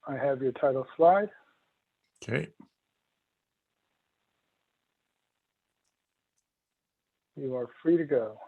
I have your title slide. Okay. You are free to go.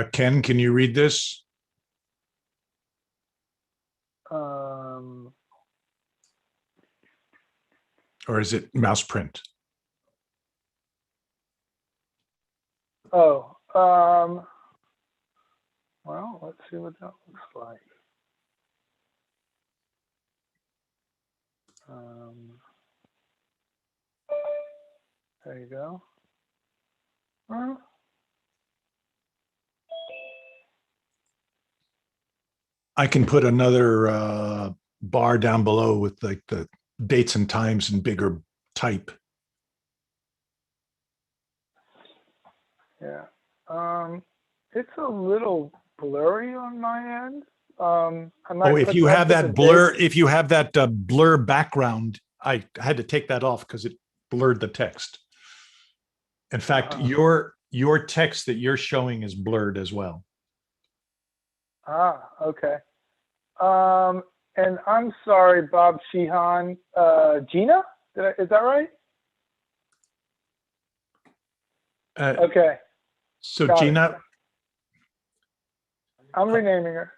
Ken, can you read this? Um, Or is it mouse print? oh, well, let's see what that looks like. There you go. Well, I can put another bar down below with like the dates and times in bigger type. yeah. It's a little blurry on my end. I might Oh, if put you have put the that blur, dates- if you have that blur background, I had to take that off because it blurred the text. In fact, your text that you're showing is blurred as well. Okay. And I'm sorry, Bob Sheehan. Gina? Is that right? Okay. So Got it. Gina, I'm renaming her.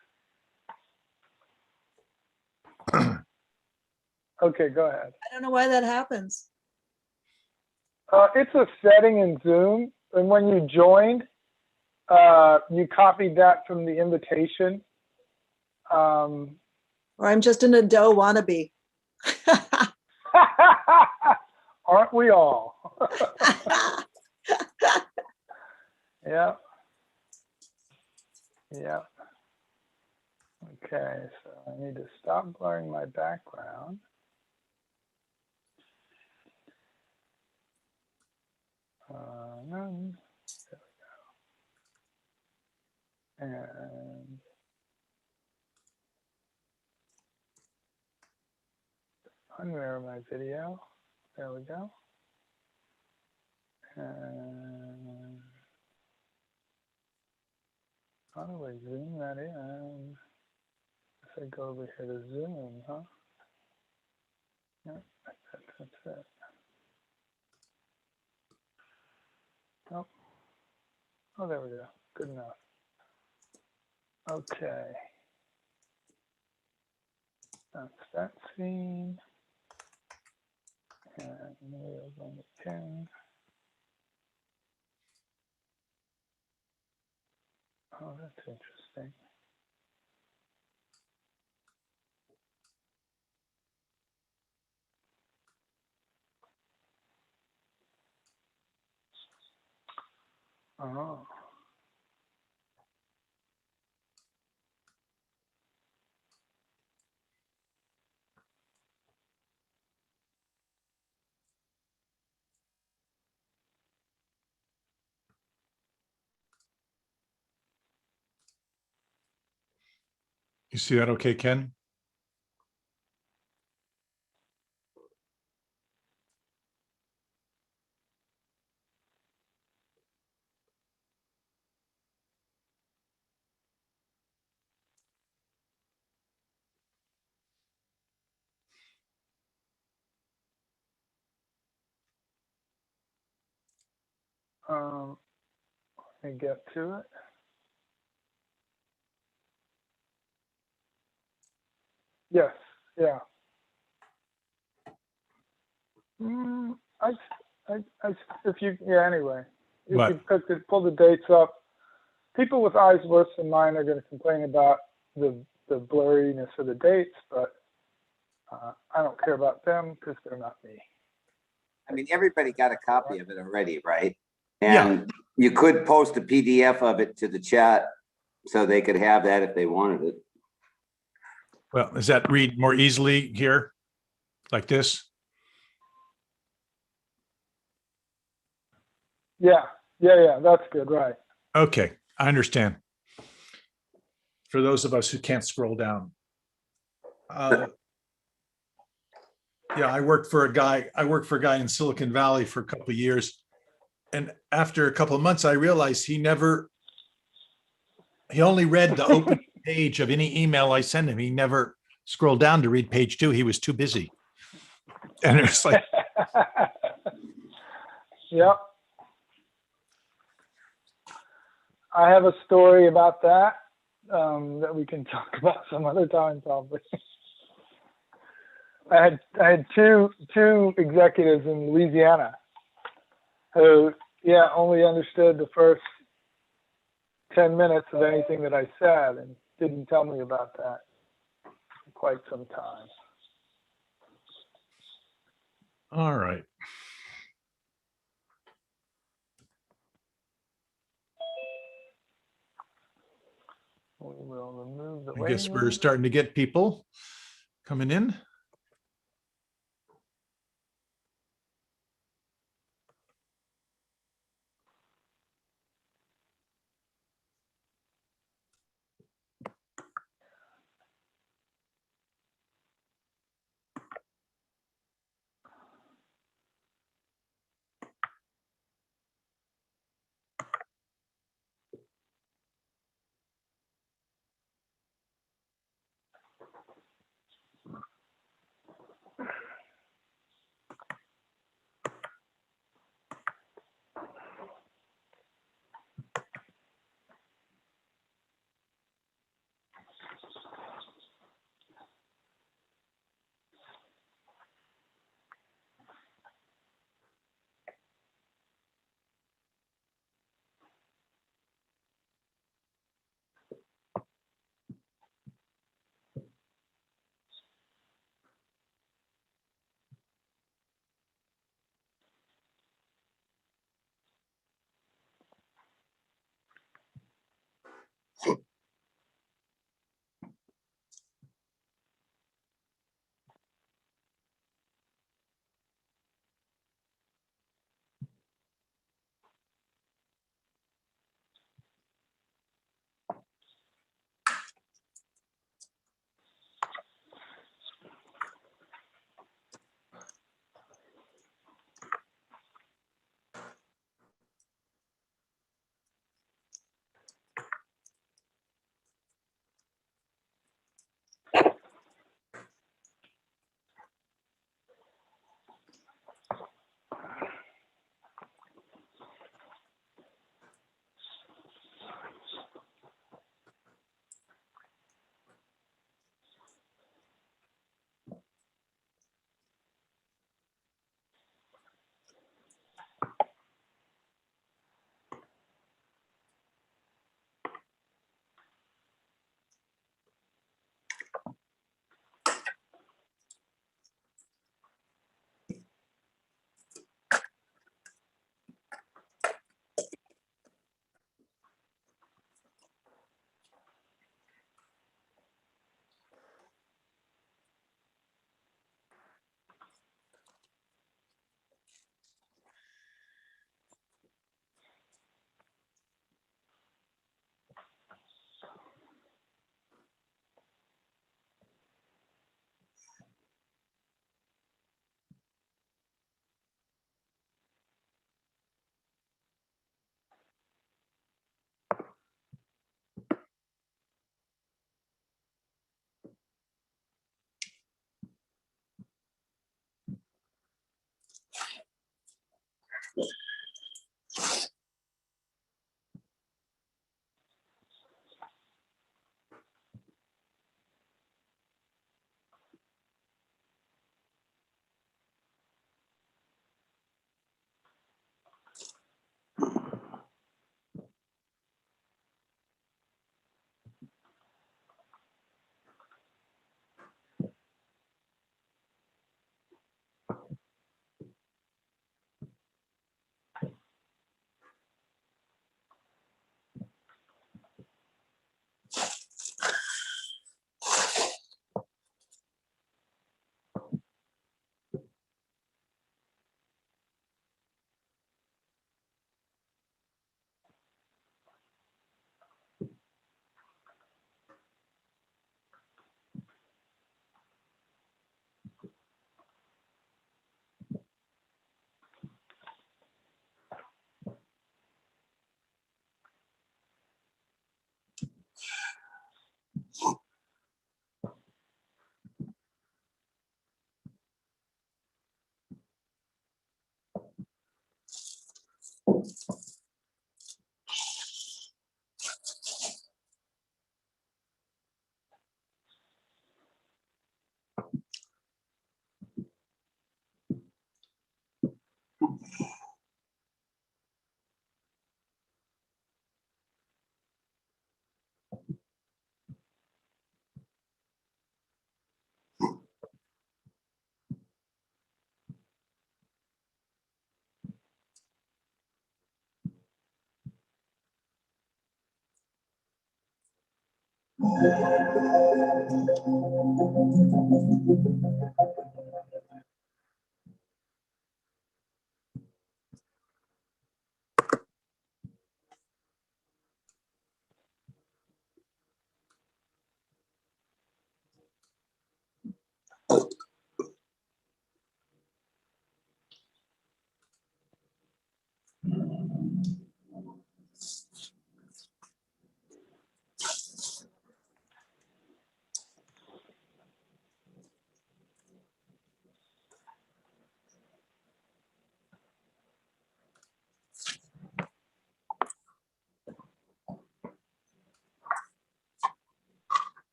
Okay, go ahead. I don't know why that happens. It's a setting in Zoom, and when you joined, you copied that from the invitation. Or I'm just an Ado wannabe. Aren't we all? Yeah. Yeah. Okay, so I need to stop blurring my background. None. There we go. And unmirror my video. There we go. And how do I zoom that in? If I go over here to zoom, huh? Yeah, that's it. Oh. Oh, there we go. Good enough. Okay. That's that scene. And we're going to pin. Oh, that's interesting. Oh. you see that okay, Ken? Let me get to it. Yes, yeah. If you, yeah, anyway. If What? you pull the dates up, people with eyes worse than mine are going to complain about the blurriness of the dates, but I don't care about them because they're not me. I mean, everybody got a copy of it already, right? Yeah. And you could post a PDF of it to the chat so they could have that if they wanted it. Well, does that read more easily here? Like this? Yeah, that's good, right. Okay, I understand. For those of us who can't scroll down. Yeah, I worked for a guy in Silicon Valley for a couple of years. And after a couple of months, I realized he only read the open page of any email I sent him. He never scrolled down to read page 2. He was too busy. And it's like, Yep. I have a story about that that we can talk about some other time, probably. I had two executives in Louisiana who, yeah, only understood the first 10 minutes of anything that I said and didn't tell me about that for quite some time. All right. We will remove the I guess waiting we're list. starting to get people coming in.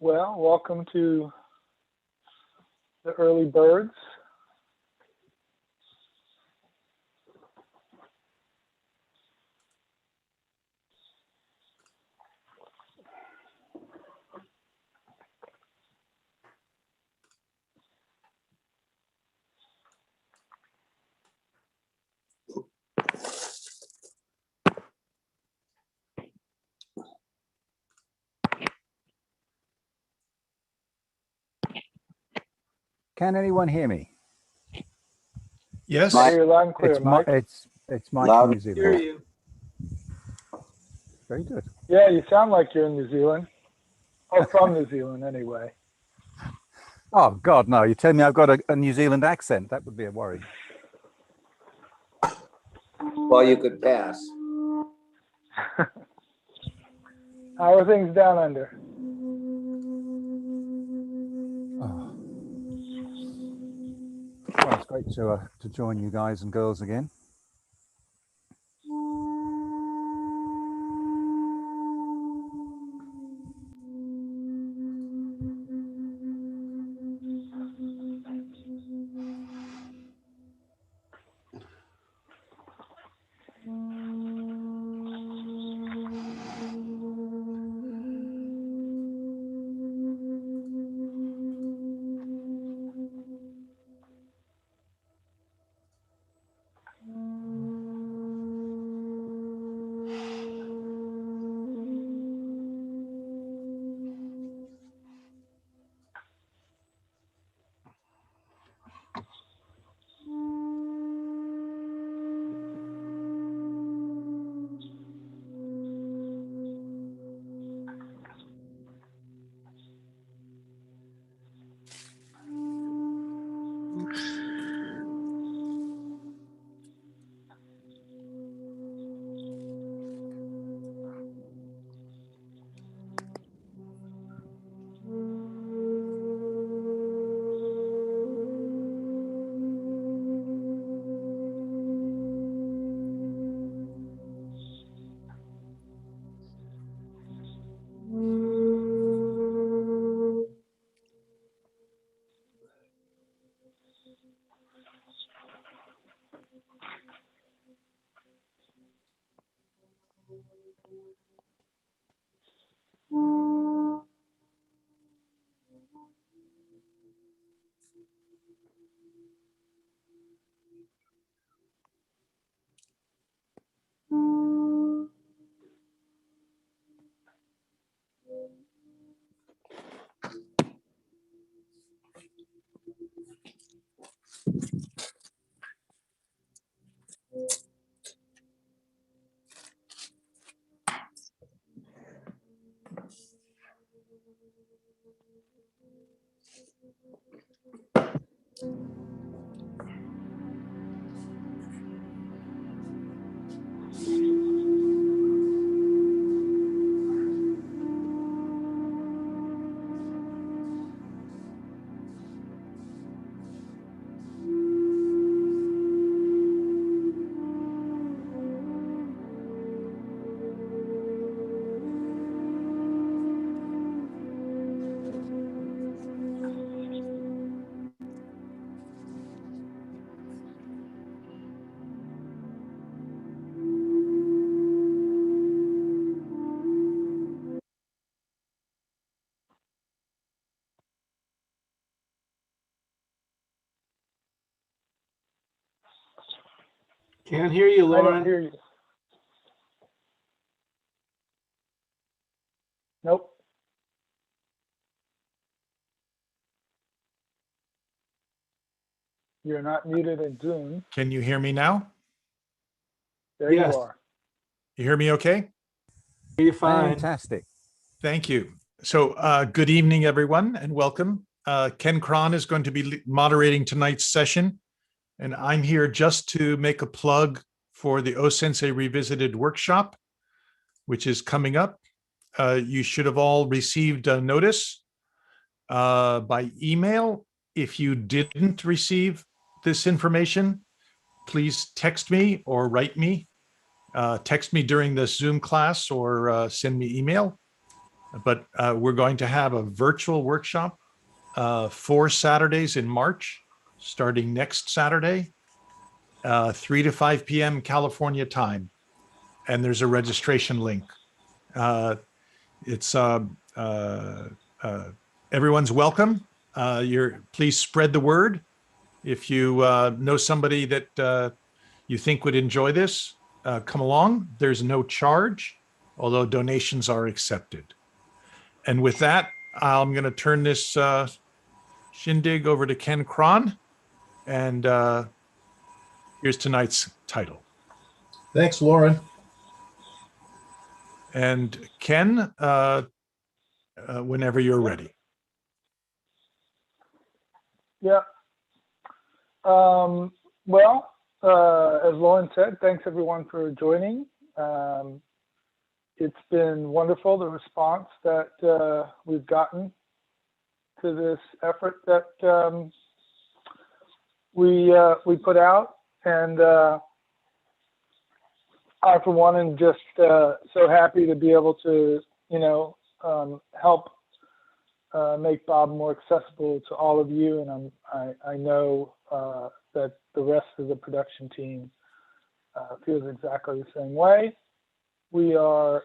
Well, welcome to the early birds. Can anyone hear me? Yes. I hear you loud and clear, It's Mike. it's Mike Loud from New and Zealand. hear you. Very good. Yeah, you sound like you're in New Zealand. Or from New Zealand, anyway. Oh God, no! You tell me I've got a New Zealand accent. That would be a worry. Well, you could pass. How are things down under? Oh. Well, it's great to join you guys and girls again. Can't hear you, I don't Lauren. hear you. Nope. You're not muted in Zoom. Can you hear me now? There Yes. you are. You hear me okay? You're fine. Fantastic. Thank you. So good evening, everyone, and welcome. Ken Cron is going to be moderating tonight's session, and I'm here just to make a plug for the O-Sensei Revisited workshop, which is coming up. You should have all received a notice by email. If you didn't receive this information, please text me or write me. Text me during the Zoom class or send me email. But we're going to have a virtual workshop 4 Saturdays in March, starting next Saturday, 3 to 5 p.m. California time. And there's a registration link. It's everyone's welcome. Please spread the word. If you know somebody that you think would enjoy this, come along. There's no charge, although donations are accepted. And with that, I'm going to turn this shindig over to Ken Cron. And here's tonight's title. Thanks, Lauren. And Ken, whenever you're ready. Yeah. Well, as Lauren said, thanks everyone for joining. It's been wonderful, the response that we've gotten to this effort that we put out, and I, for one, am just so happy to be able to, help make Bob more accessible to all of you, and I know that the rest of the production team feels exactly the same way. We are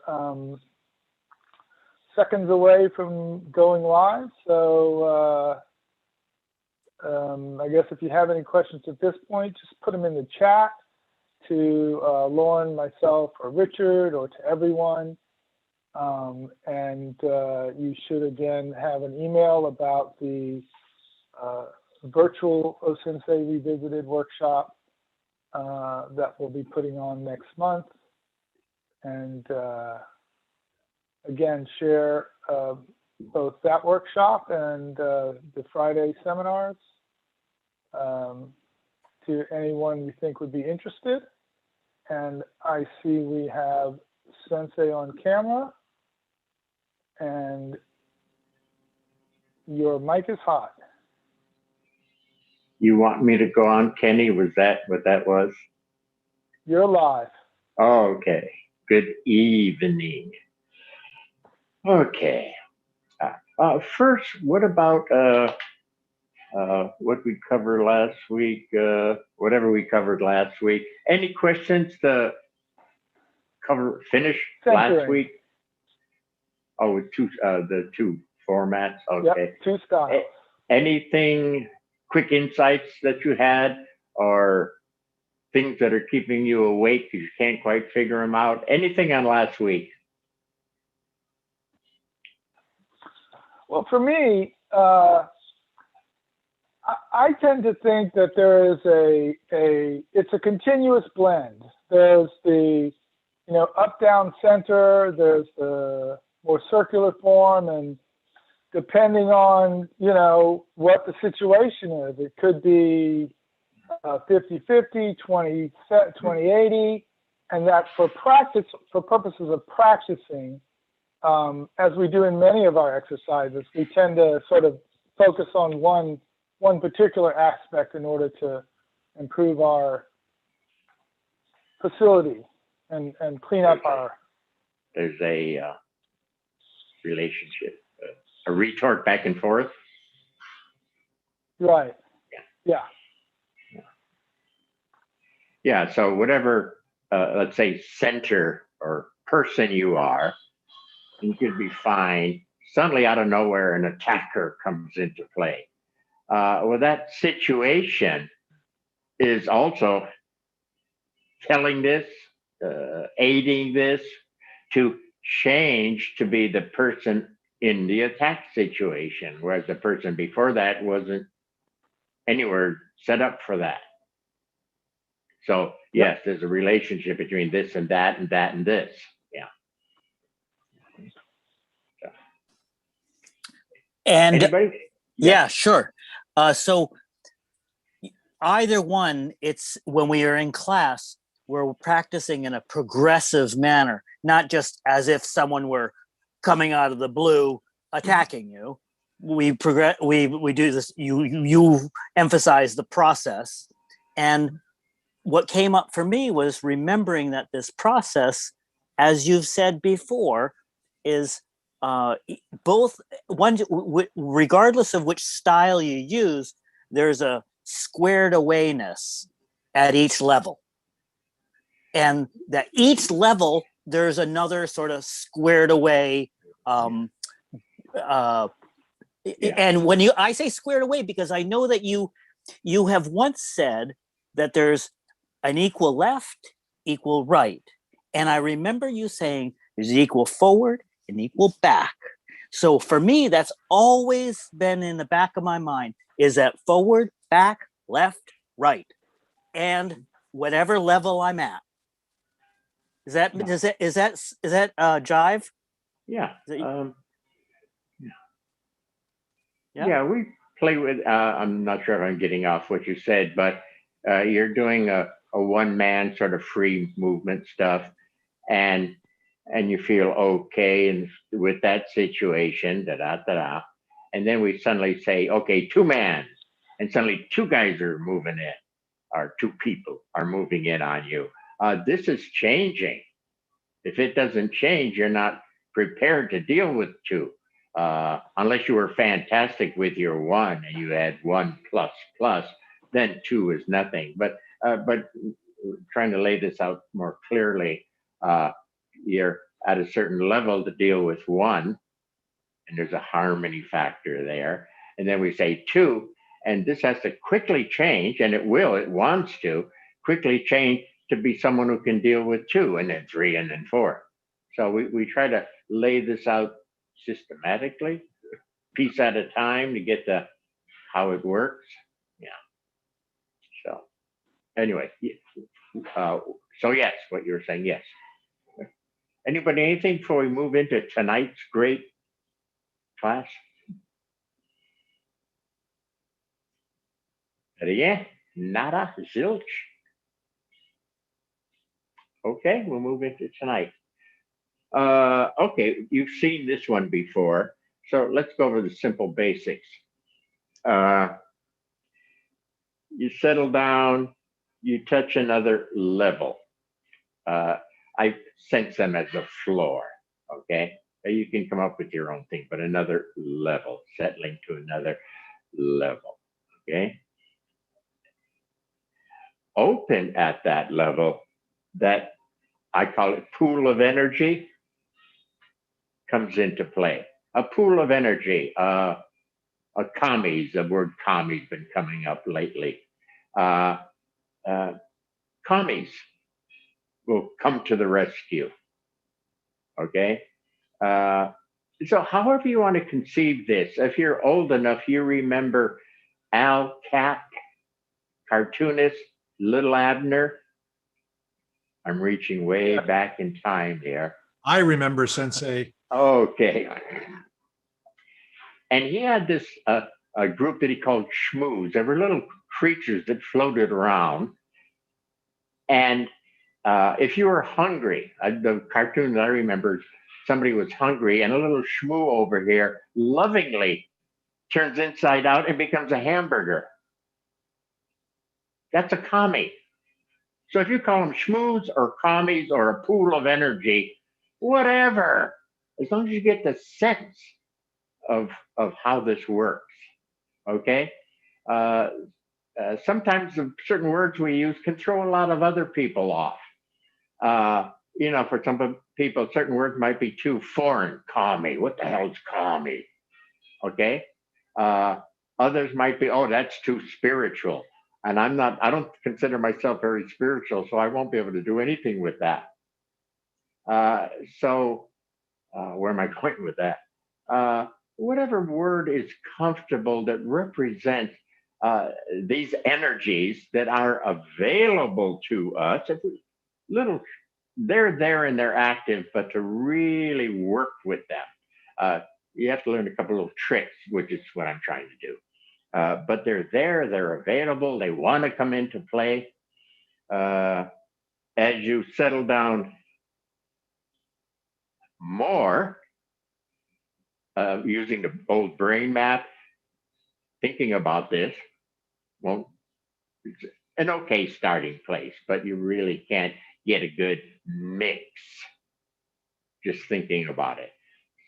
seconds away from going live, so I guess if you have any questions at this point, just put them in the chat to Lauren, myself, or Richard, or to everyone. And you should again have an email about the virtual O-Sensei Revisited workshop that we'll be putting on next month. And again, share both that workshop and the Friday seminars to anyone you think would be interested. And I see we have Sensei on camera, and your mic is hot. You want me to go on, Kenny? Was that what that was? You're live. Oh, okay. Good evening. Okay. First, what about what we covered last week? Whatever we covered last week. Any questions to finish last week? Oh, with the two formats. Okay. Yep, 2 styles. Anything, quick insights that you had, or things that are keeping you awake because you can't quite figure them out? Anything on last week? Well, for me, I tend to think that there is it's a continuous blend. There's the, up, down, center. There's the more circular form, and depending on, what the situation is. It could be 50-50, 20-80, and that for purposes of practicing, as we do in many of our exercises, we tend to sort of focus on one particular aspect in order to improve our facility and clean up our. There's a relationship, a retort back and forth. Right. Yeah. Yeah. So whatever, let's say, center or person you are, you could be fine. Suddenly, out of nowhere, an attacker comes into play. Well, that situation is also telling this, aiding this to change to be the person in the attack situation, whereas the person before that wasn't anywhere set up for that. So yes, there's a relationship between this and that and that and this. Yeah. And anybody? yeah, sure. So either one, it's when we are in class, we're practicing in a progressive manner, not just as if someone were coming out of the blue attacking you. We progress. We do this. You emphasize the process, and what came up for me was remembering that this process, as you've said before, is both one, regardless of which style you use, there's a squared awayness at each level, and that each level there's another sort of squared away. And when I say squared away, because I know that you have once said that there's an equal left, equal right, and I remember you saying there's equal forward and equal back. So for me, that's always been in the back of my mind, is that forward, back, left, right, and whatever level I'm at. Is that jive? Yeah. Yeah. Yeah, we play with, I'm not sure if I'm getting off what you said, but you're doing a one-man sort of free movement stuff, and you feel okay and with that situation, da-da-da-da. And then we suddenly say, okay, two-man, and suddenly two guys are moving in, or two people are moving in on you. This is changing. If it doesn't change, you're not prepared to deal with two. Unless you were fantastic with your one and you had 1++, then two is nothing. But trying to lay this out more clearly, you're at a certain level to deal with one, and there's a harmony factor there. And then we say two, and this has to quickly change, and it wants to quickly change to be someone who can deal with two, and then three, and then four. So we try to lay this out systematically, piece at a time, to get to how it works. Yeah. So anyway, so yes, what you're saying, yes. Anybody, anything before we move into tonight's great class? Yeah, nada, zilch. Okay, we'll move into tonight. Okay, you've seen this one before, so let's go over the simple basics. You settle down, you touch another level. I sense them as a floor, okay? You can come up with your own thing, but another level, settling to another level, okay? Open at that level, that I call it pool of energy, comes into play. A pool of energy, a commies, the word commies been coming up lately. Commies will come to the rescue, okay? So however you want to conceive this, if you're old enough, you remember Al Capp, cartoonist, Little Abner. I'm reaching way back in time here. I remember, Sensei. Okay. And he had this a group that he called Shmoos. They were little creatures that floated around. And if you were hungry, the cartoon that I remember, somebody was hungry, and a little Shmoo over here lovingly turns inside out and becomes a hamburger. That's a kami. So if you call them Shmoos or kamis or a pool of energy, whatever, as long as you get the sense of how this works, okay? Sometimes the certain words we use can throw a lot of other people off. For some people, certain words might be too foreign. Kami, what the hell is kami? Okay? Others might be, oh, that's too spiritual. And I don't consider myself very spiritual, so I won't be able to do anything with that. Where am I going with that? Whatever word is comfortable that represents these energies that are available to us, they're there and they're active, but to really work with them, you have to learn a couple of tricks, which is what I'm trying to do. But they're there, they're available, they want to come into play. As you settle down more, using the old brain map, thinking about this, well, it's an okay starting place, but you really can't get a good mix just thinking about it.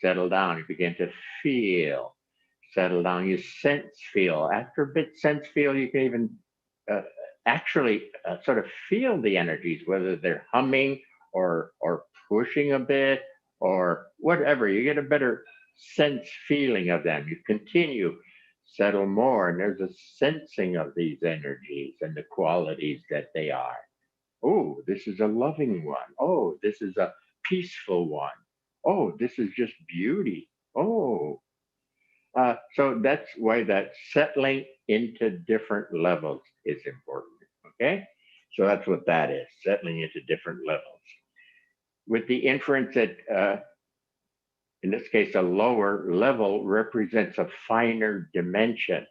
Settle down, you begin to feel. Settle down, you sense feel. After a bit sense feel, you can even actually sort of feel the energies, whether they're humming or pushing a bit or whatever. You get a better sense feeling of them. You continue, settle more, and there's a sensing of these energies and the qualities that they are. Oh, this is a loving one. Oh, this is a peaceful one. Oh, this is just beauty. Oh. So that's why that settling into different levels is important, okay? So that's what that is, settling into different levels. With the inference that, in this case, a lower level represents a finer dimension.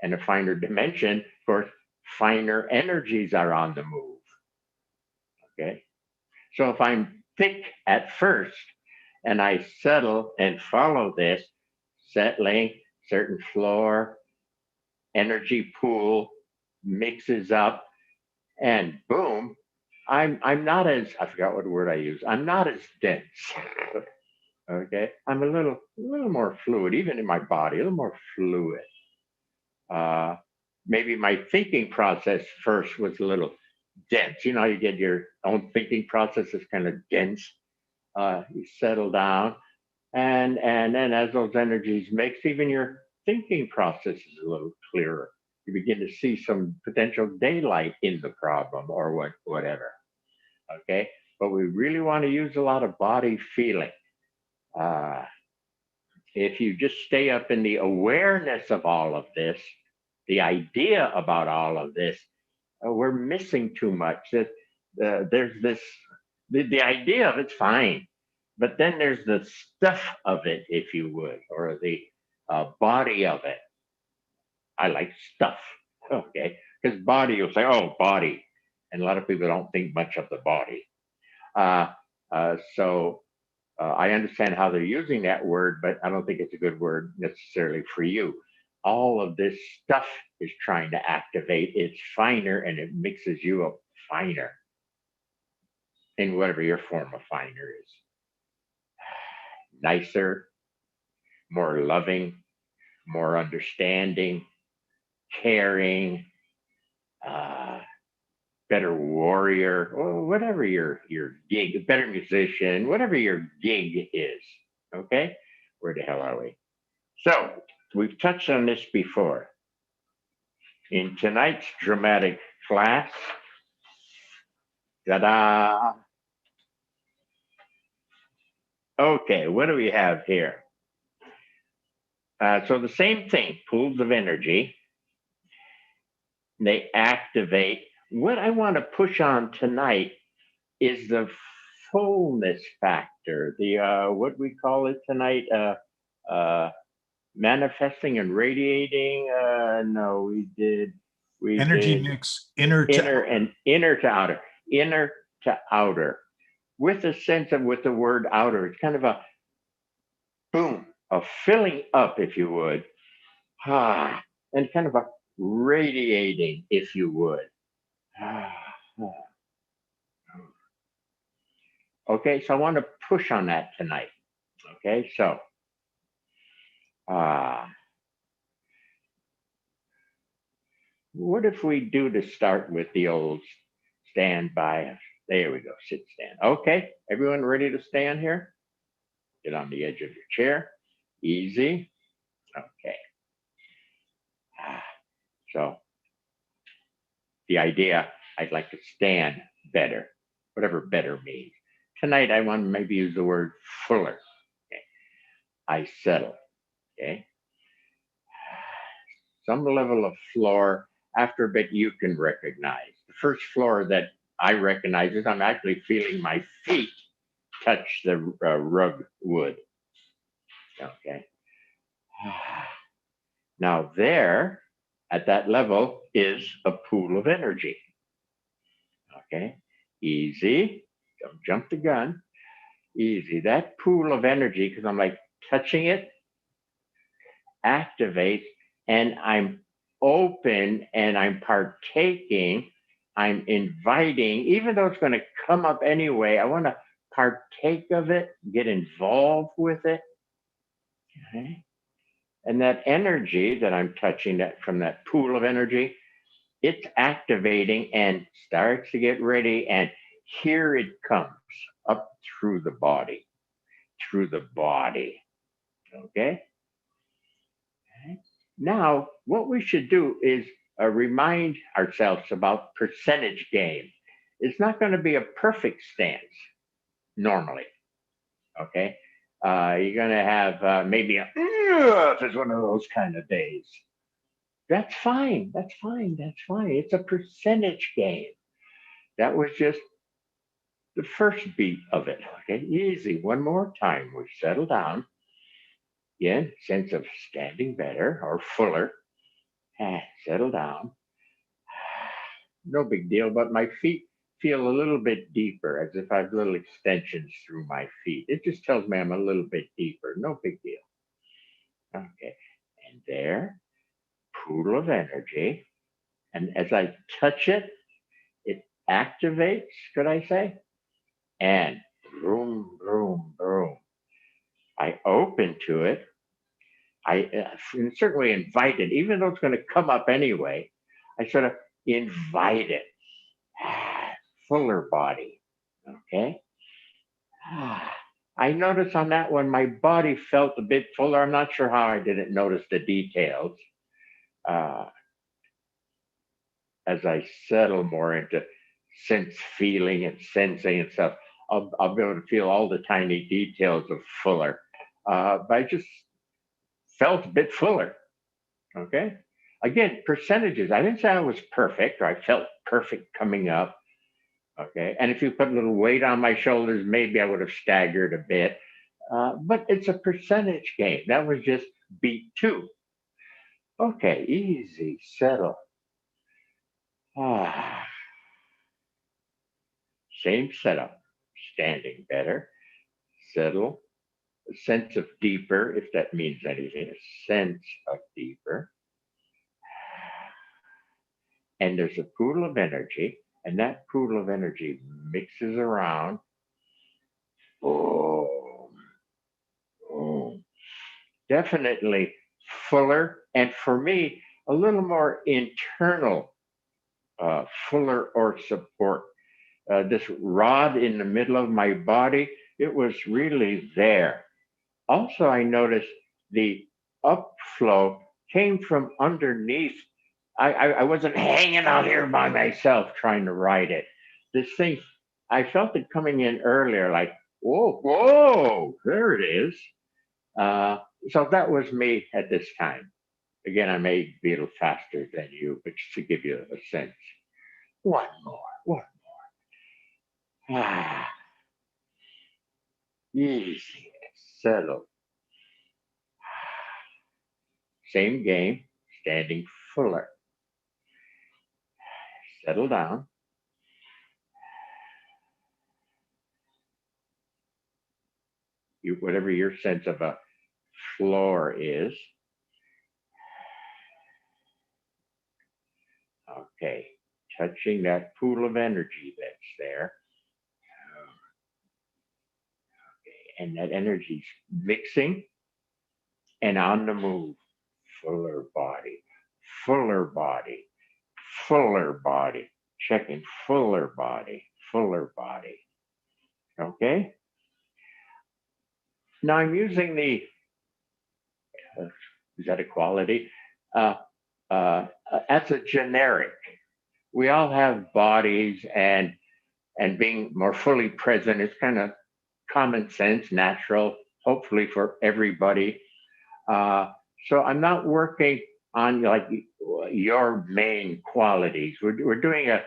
And a finer dimension, of course, finer energies are on the move, okay? So if I'm thick at first and I settle and follow this, settling, certain floor, energy pool mixes up, and boom, I'm not as, I forgot what word I use, I'm not as dense. Okay, I'm a little more fluid, even in my body, a little more fluid. Maybe my thinking process first was a little dense. You know, you get your own thinking process is kind of dense. You settle down, and then as those energies mix, even your thinking process is a little clearer. You begin to see some potential daylight in the problem or whatever. Okay, but we really want to use a lot of body feeling. If you just stay up in the awareness of all of this, the idea about all of this, we're missing too much. There's this, the idea of it's fine, but then there's the stuff of it, if you would, or the body of it. I like stuff, okay? Because body, you'll say, oh, body. And a lot of people don't think much of the body. So I understand how they're using that word, but I don't think it's a good word necessarily for you. All of this stuff is trying to activate. It's finer and it mixes you up finer in whatever your form of finer is. Nicer, more loving, more understanding, caring, better warrior, or whatever your gig, better musician, whatever your gig is. Okay, where the hell are we? So we've touched on this before. In tonight's dramatic class, ta-da! Okay, what do we have here? So the same thing, pools of energy. They activate. What I want to push on tonight is the fullness factor, the what we call it tonight, manifesting and radiating. No, we did. Energy mix, inner to inner to outer, with a sense of, with the word outer, it's kind of a boom, a filling up, if you would, and kind of a radiating, if you would. Okay, so I want to push on that tonight. Okay, so what if we do to start with the old stand by? There we go, sit, stand. Okay, everyone ready to stand here? Get on the edge of your chair. Easy. Okay. So the idea, I'd like to stand better, whatever better means. Tonight, I want to maybe use the word fuller. Okay. I settle. Okay. Some level of floor, after a bit, you can recognize. The first floor that I recognize is I'm actually feeling my feet touch the rug wood. Okay. Now there, at that level, is a pool of energy. Okay. Easy. Don't jump the gun. Easy. That pool of energy, because I'm like touching it, activates, and I'm open and I'm partaking. I'm inviting, even though it's going to come up anyway, I want to partake of it, get involved with it. Okay. And that energy that I'm touching, that from that pool of energy, it's activating and starts to get ready. And here it comes up through the body, Okay. Okay. Now, what we should do is remind ourselves about percentage gain. It's not going to be a perfect stance normally. Okay. You're going to have maybe if it's one of those kind of days. That's fine. That's fine. That's fine. It's a percentage gain. That was just the first beat of it. Okay. Easy. One more time. We settle down. Again, sense of standing better or fuller. Settle down. No big deal, but my feet feel a little bit deeper, as if I have little extensions through my feet. It just tells me I'm a little bit deeper. No big deal. Okay. And there, pool of energy. And as I touch it, it activates, could I say? And boom, boom, boom. I open to it. I certainly invite it, even though it's going to come up anyway. I sort of invite it. Fuller body. Okay. I noticed on that one, my body felt a bit fuller. I'm not sure how I didn't notice the details. As I settle more into sense feeling and sensing and stuff, I'll be able to feel all the tiny details of fuller. But I just felt a bit fuller. Okay. Again, percentages. I didn't say I was perfect or I felt perfect coming up. Okay. And if you put a little weight on my shoulders, maybe I would have staggered a bit. But it's a percentage game. That was just beat 2. Okay. Easy. Settle. Same setup. Standing better. Settle. A sense of deeper, if that means anything. A sense of deeper. And there's a pool of energy, and that pool of energy mixes around. Oh, definitely fuller, and for me, a little more internal, fuller or support. This rod in the middle of my body, it was really there. Also, I noticed the upflow came from underneath. I wasn't hanging out here by myself trying to ride it. This thing, I felt it coming in earlier, like, whoa, there it is. So that was me at this time. Again, I may be a little faster than you, but just to give you a sense. One more. Easy, settle. same game, standing fuller. Settle down. Whatever your sense of a floor is. Okay, touching that pool of energy that's there. Okay, and that energy's mixing and on the move. Fuller body, fuller body, fuller body. Checking fuller body, fuller body. Okay? Now I'm using the, is that a quality? As a generic. We all have bodies, and being more fully present is kind of common sense, natural, hopefully for everybody. So I'm not working on like your main qualities. We're doing a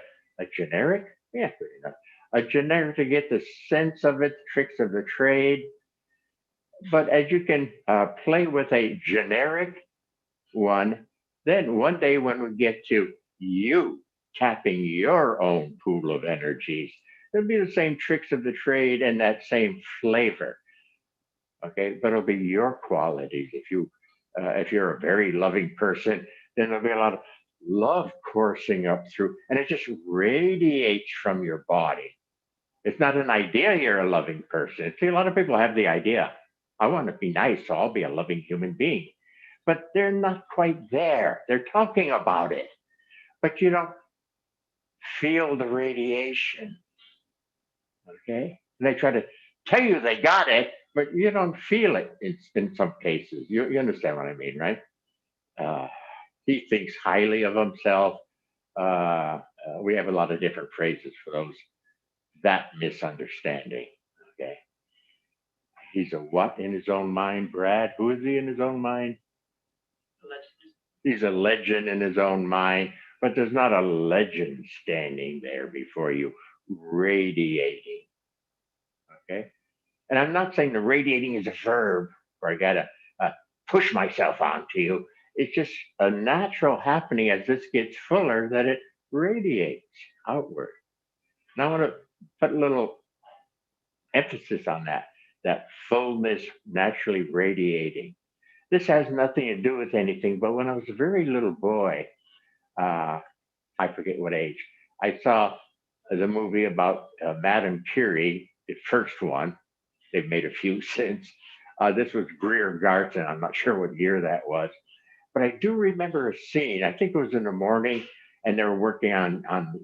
generic, yeah, good enough. A generic to get the sense of it, tricks of the trade. But as you can play with a generic one, then one day when we get to you tapping your own pool of energies, it'll be the same tricks of the trade and that same flavor. Okay, but it'll be your qualities. If you're a very loving person, then there'll be a lot of love coursing up through, and it just radiates from your body. It's not an idea you're a loving person. See, a lot of people have the idea, I want to be nice, so I'll be a loving human being. But they're not quite there. They're talking about it, but you don't feel the radiation. Okay? And they try to tell you they got it, but you don't feel it in some cases. You understand what I mean, right? He thinks highly of himself. We have a lot of different phrases for those, that misunderstanding, okay? He's a what in his own mind, Brad? Who is he in his own mind? He's a legend in his own mind, but there's not a legend standing there before you radiating, okay? And I'm not saying the radiating is a verb where I gotta push myself onto you. It's just a natural happening as this gets fuller that it radiates outward. And I want to put a little emphasis on that fullness naturally radiating. This has nothing to do with anything, but when I was a very little boy, I forget what age, I saw the movie about Madame Curie, the first one. They've made a few since. This was Greer Garson. I'm not sure what year that was, but I do remember a scene. I think it was in the morning, and they were working on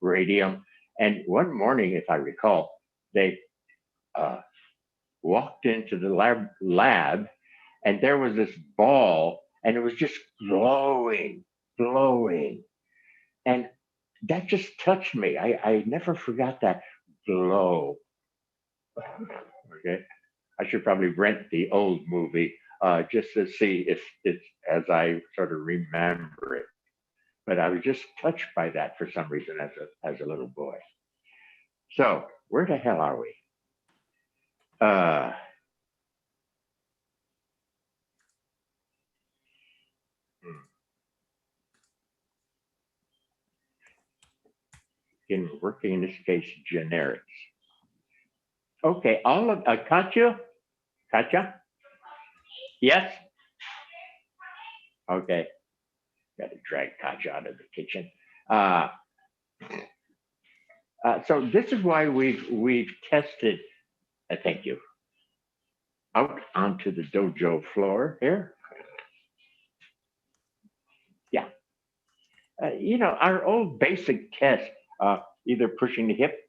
radium. And one morning, if I recall, they walked into the lab, and there was this ball, and it was just glowing. And that just touched me. I never forgot that glow. Okay, I should probably rent the old movie just to see if it's as I sort of remember it. But I was just touched by that for some reason as a little boy. So where the hell are we? In working in this case, generics. Okay, all of Katya? Yes? Okay. Got to drag Katya out of the kitchen. So this is why we've tested, thank you, out onto the dojo floor here. Yeah. You know, our old basic test, either pushing the hip.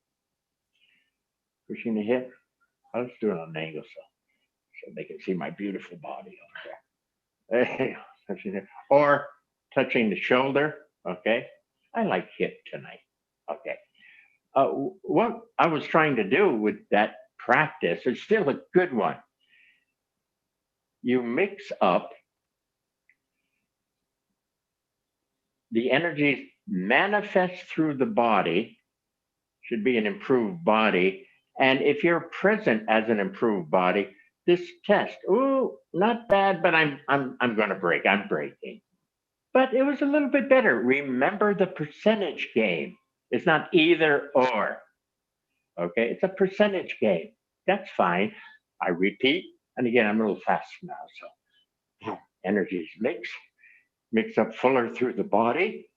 Let's do it on an angle so they can see my beautiful body over there. Or touching the shoulder, okay? I like hip tonight, okay. What I was trying to do with that practice is still a good one. You mix up the energies manifest through the body, should be an improved body. And if you're present as an improved body, this test. Ooh, not bad, but I'm going to break. I'm breaking. But it was a little bit better. Remember the percentage game. It's not either or. Okay, it's a percentage game. That's fine. I repeat, and again, I'm a little fast now, so energies mix up fuller through the body.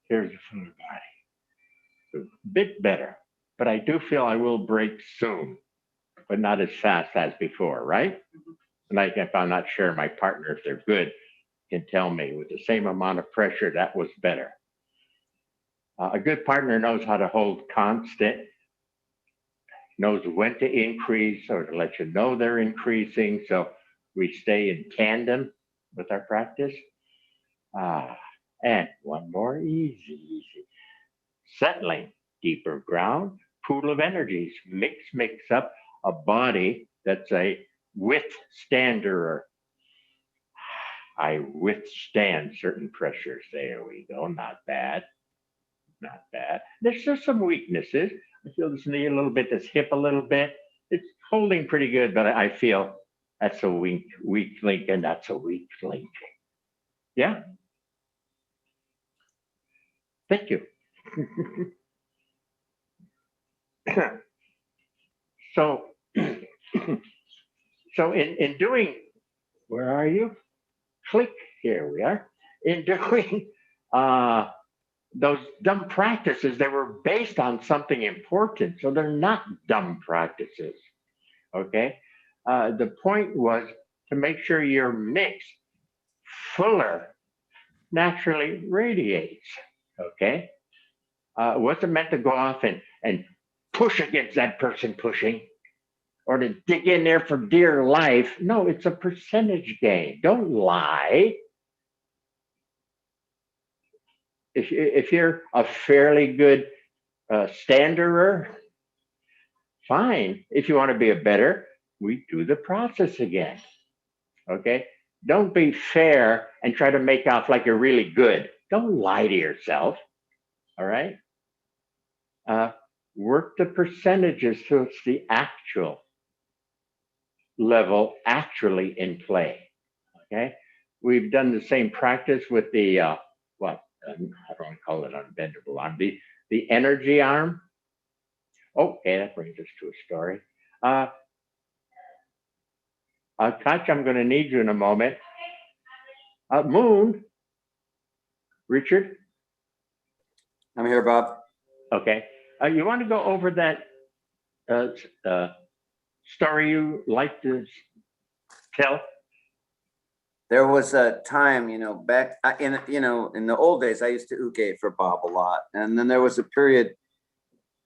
Here's the fuller body. A bit better, but I do feel I will break soon, but not as fast as before, right? And if I'm not sure, my partner, if they're good, can tell me with the same amount of pressure, that was better. A good partner knows how to hold constant, knows when to increase or to let you know they're increasing. So we stay in tandem with our practice. And one more, easy. Settling, deeper ground, pool of energies, mix up a body that's a withstander. I withstand certain pressures. There we go. Not bad. There's just some weaknesses. I feel this knee a little bit, this hip a little bit. It's holding pretty good, but I feel that's a weak link, and that's a weak link. Yeah. Thank you. So in doing, where are you? Click, here we are. In doing those dumb practices, they were based on something important. So they're not dumb practices, okay? The point was to make sure your mix fuller naturally radiates, okay? Wasn't meant to go off and push against that person pushing or to dig in there for dear life. No, it's a percentage game. Don't lie. If you're a fairly good standerer, fine. If you want to be a better, we do the process again. Okay? Don't be fair and try to make out like you're really good. Don't lie to yourself. All right? Work the percentages so it's the actual level actually in play. Okay? We've done the same practice with the I don't call it unbendable arm, the energy arm. Okay, that brings us to a story. Katja, I'm going to need you in a moment. Moon, Richard? I'm here, Bob. Okay. You want to go over that story you like to tell? There was a time, back in the old days, I used to uke for Bob a lot. And then there was a period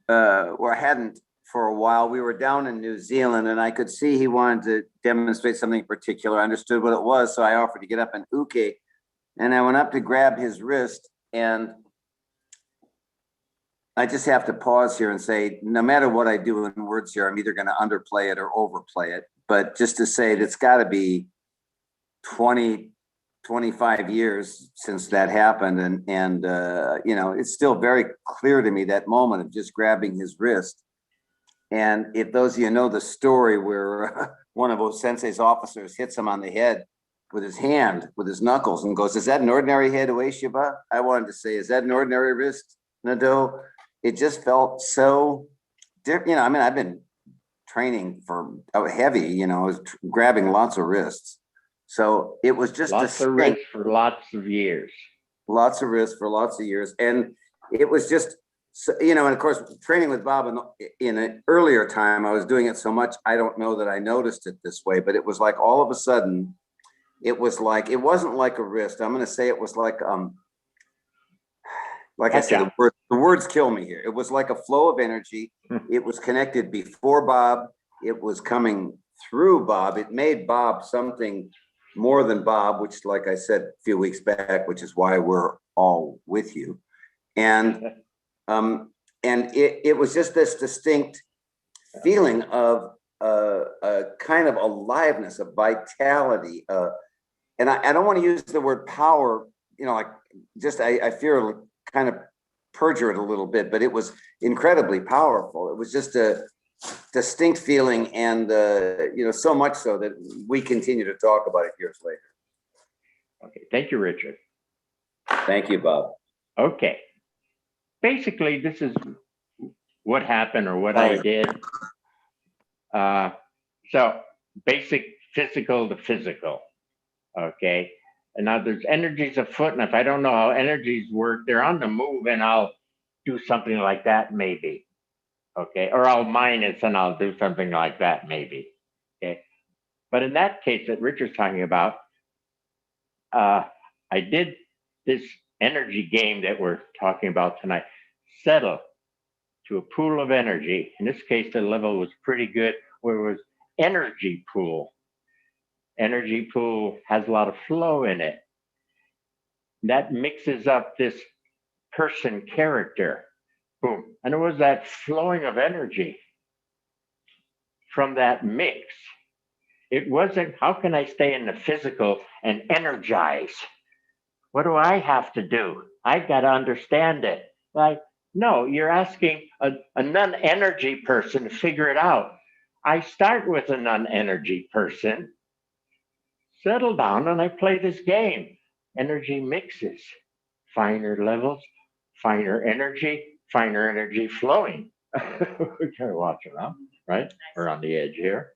where I hadn't for a while. We were down in New Zealand and I could see he wanted to demonstrate something particular. I understood what it was. So I offered to get up and uke. And I went up to grab his wrist, and I just have to pause here and say, no matter what I do in words here, I'm either going to underplay it or overplay it. But just to say it's got to be 20, 25 years since that happened. And it's still very clear to me, that moment of just grabbing his wrist. And if those of you know the story where one of Osensei's officers hits him on the head with his hand, with his knuckles, and goes, "Is that an ordinary head, Ueshiba?" I wanted to say, "Is that an ordinary wrist, Nadeau?" It just felt so different. I've been training for heavy, I was grabbing lots of wrists. So it was just lots of wrists for lots of years. Lots of wrists for lots of years. And it was just, and of course, training with Bob in an earlier time, I was doing it so much, I don't know that I noticed it this way, but it was like all of a sudden, it wasn't like a wrist. I'm going to say it was like I said, the words kill me here. It was like a flow of energy. It was connected before Bob. It was coming through Bob. It made Bob something more than Bob, which, like I said a few weeks back, which is why we're all with you. And it was just this distinct feeling of a kind of aliveness, of vitality. And I don't want to use the word power, I fear kind of perjure it a little bit, but it was incredibly powerful. It was just distinct feeling, and so much so that we continue to talk about it years later. Okay, thank you, Richard. Thank you, Bob. Okay. Basically, this is what happened or what I did. So basic physical to physical. Okay. And now there's energies afoot. And if I don't know how energies work, they're on the move, and I'll do something like that, maybe. Okay. Or I'll minus and I'll do something like that, maybe. Okay. But in that case that Richard's talking about, I did this energy game that we're talking about tonight, settle to a pool of energy. In this case, the level was pretty good, where it was energy pool. Energy pool has a lot of flow in it. That mixes up this person character. Boom. And it was that flowing of energy from that mix. It wasn't, how can I stay in the physical and energize? What do I have to do? I got to understand it. Like, no, you're asking a non-energy person to figure it out. I start with a non-energy person, settle down, and I play this game. Energy mixes, finer levels, finer energy flowing. We gotta watch it out, right? We're on the edge here.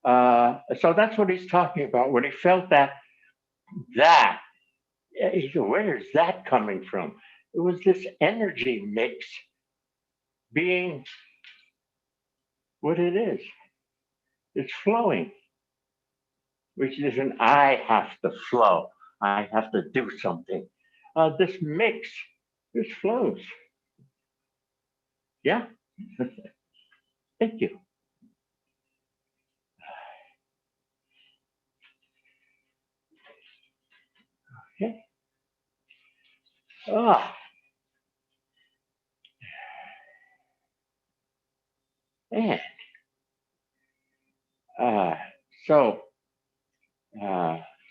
So that's what he's talking about. When he felt that, he said, where is that coming from? It was this energy mix being what it is. It's flowing, which is an I have to flow. I have to do something. This mix, this flows. Yeah. Thank you. Okay. And so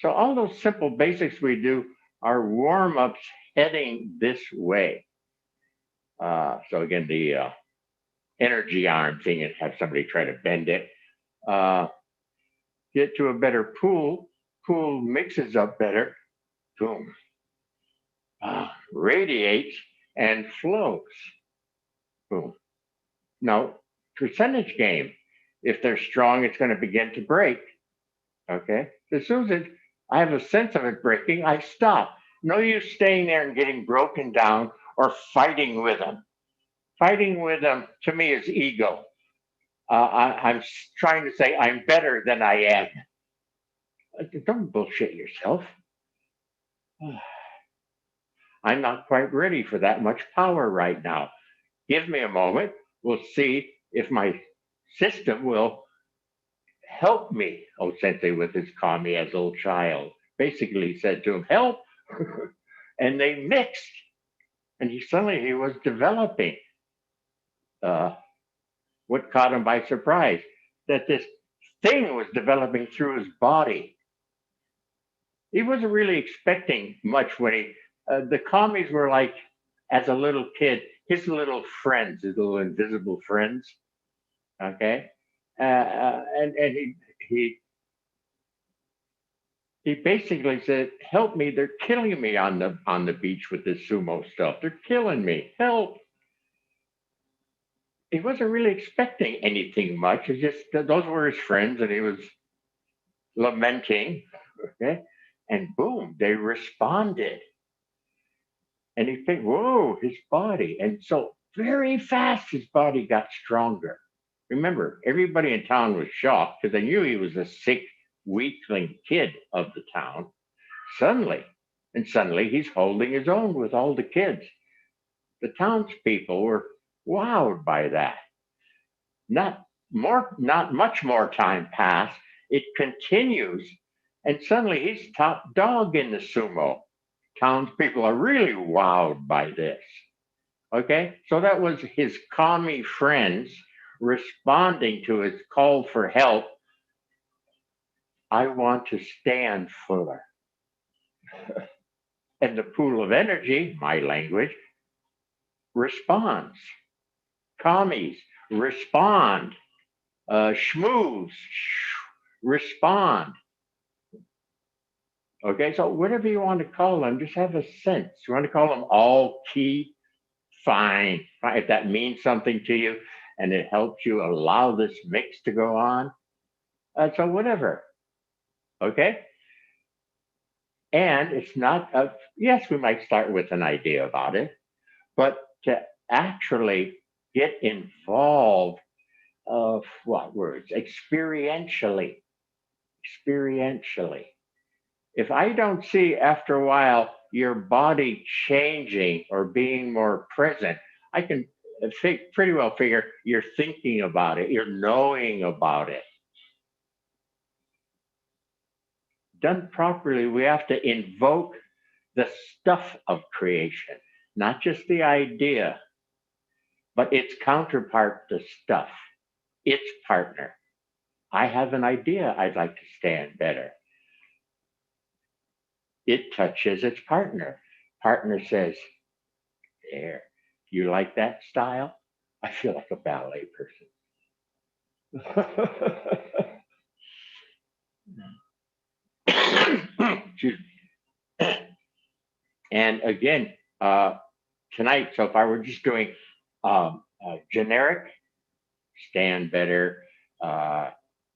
all those simple basics we do are warm-ups heading this way. So again, the energy arm thing, and have somebody try to bend it. Get to a better pool. Pool mixes up better. Boom. Radiates and flows. Boom. Now, percentage game. If they're strong, it's going to begin to break. Okay. As soon as I have a sense of it breaking, I stop. No use staying there and getting broken down or fighting with them. Fighting with them, to me, is ego. I'm trying to say I'm better than I am. Don't bullshit yourself. I'm not quite ready for that much power right now. Give me a moment. We'll see if my system will help me. Oh, Sensei with his kami as old child basically said to him, help. And they mixed. And he was developing. What caught him by surprise? That this thing was developing through his body. He wasn't really expecting much when the kamis were like, as a little kid, his little friends, his little invisible friends. Okay. And he basically said, help me, they're killing me on the beach with this sumo stuff. They're killing me, help. He wasn't really expecting anything much. It's just those were his friends, and he was lamenting. Okay. And boom, they responded. And he think, whoa, his body. And so very fast, his body got stronger. Remember, everybody in town was shocked because they knew he was a sick, weakling kid of the town. Suddenly, he's holding his own with all the kids. The townspeople were wowed by that. Not much more time passed. It continues, and suddenly he's top dog in the sumo. Townspeople are really wowed by this. Okay, so that was his kami friends responding to his call for help. I want to stand fuller. And the pool of energy, my language, responds. Kamis respond, schmooze, respond. Okay, so whatever you want to call them, just have a sense. You want to call them all key, fine. If that means something to you and it helps you allow this mix to go on, so whatever. Okay? And it's not, yes, we might start with an idea about it, but to actually get involved of what words? Experientially. If I don't see after a while your body changing or being more present, I can pretty well figure you're thinking about it, you're knowing about it. Done properly, we have to invoke the stuff of creation, not just the idea, but its counterpart, the stuff, its partner. I have an idea I'd like to stand better. It touches its partner. Partner says, there, you like that style? I feel like a ballet person. Excuse me. And again, tonight, so far, we're just doing generic, stand better,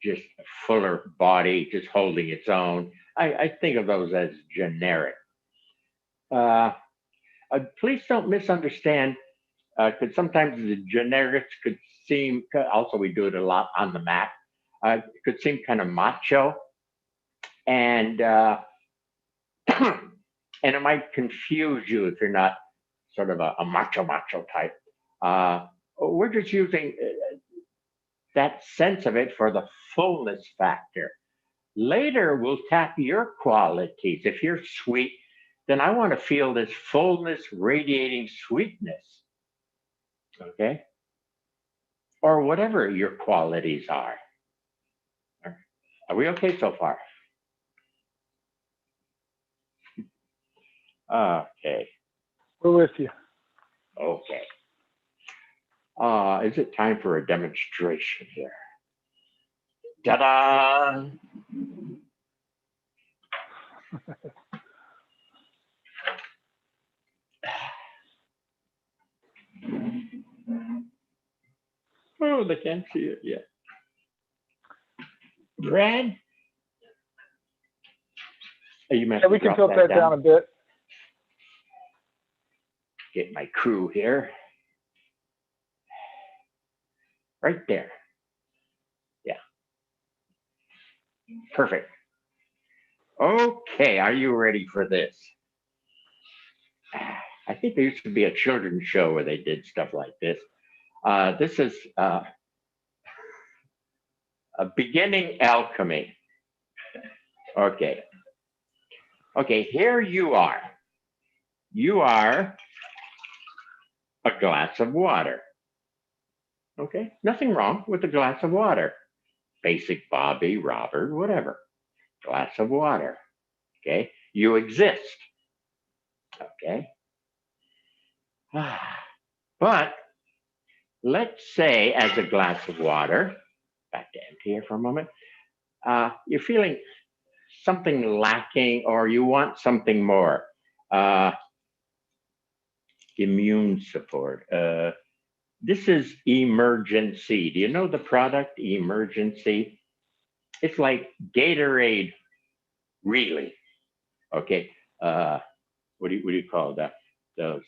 just a fuller body, just holding its own. I think of those as generic. Please don't misunderstand, because sometimes the generics could seem, also we do it a lot on the mat, it could seem kind of macho. And and it might confuse you if you're not sort of a macho type. We're just using that sense of it for the fullness factor. Later, we'll tap your qualities. If you're sweet, then I want to feel this fullness, radiating sweetness. Okay? Or whatever your qualities are. Are we okay so far? Okay. We're with you. Okay. Is it time for a demonstration here? Ta-da! Oh, they can't see it yet. Brad? Oh, you Yeah, we can tilt that down a bit. Get my crew here. Right there. Yeah. Perfect. Okay, are you ready for this? I think there used to be a children's show where they did stuff like this. This is a beginning alchemy. Okay. Okay, here you are. You are a glass of water. Okay, nothing wrong with a glass of water. Basic Bobby, Robert, whatever. Glass of water. Okay, you exist. Okay. But let's say, as a glass of water, back to empty here for a moment, you're feeling something lacking or you want something more. Immune support. This is Emergen-C. Do you know the product Emergen-C? It's like Gatorade, really. Okay. What do you call that? Those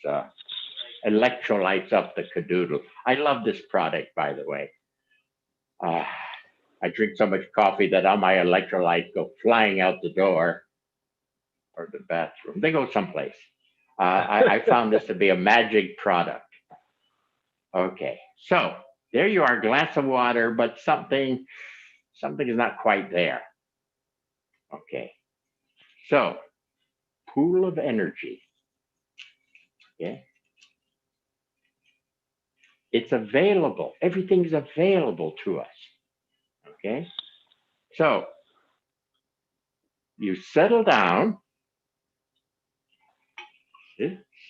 electrolytes up the cadoodle. I love this product, by the way. I drink so much coffee that all my electrolytes go flying out the door or the bathroom. They go someplace. I found this to be a magic product. Okay, so there you are, glass of water, but something is not quite there. Okay, so pool of energy. Okay, it's available. Everything's available to us. Okay, so you settle down.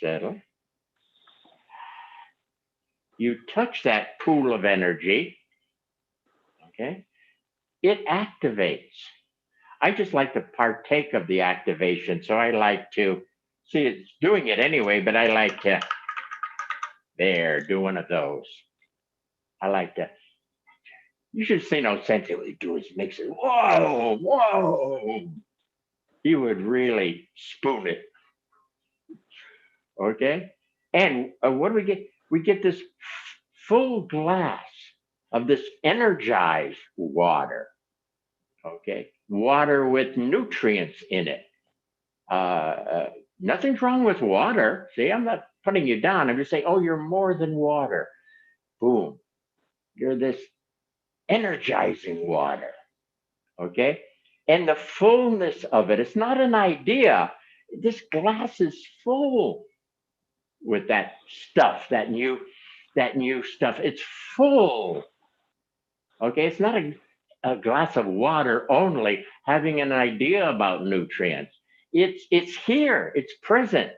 Settle. you touch that pool of energy, okay, it activates. I just like to partake of the activation. So I like to see it's doing it anyway, but I like to, do one of those. I like to, you should see no sense what he do is makes it, whoa, whoa. He would really spoon it. Okay. And what do we get? We get this full glass of this energized water. Okay. Water with nutrients in it. Nothing's wrong with water. See, I'm not putting you down. I'm just saying, oh, you're more than water. Boom. You're this energizing water. Okay. And the fullness of it, it's not an idea. This glass is full with that stuff, that new stuff. It's full. Okay. It's not a glass of water only having an idea about nutrients. It's here. It's present.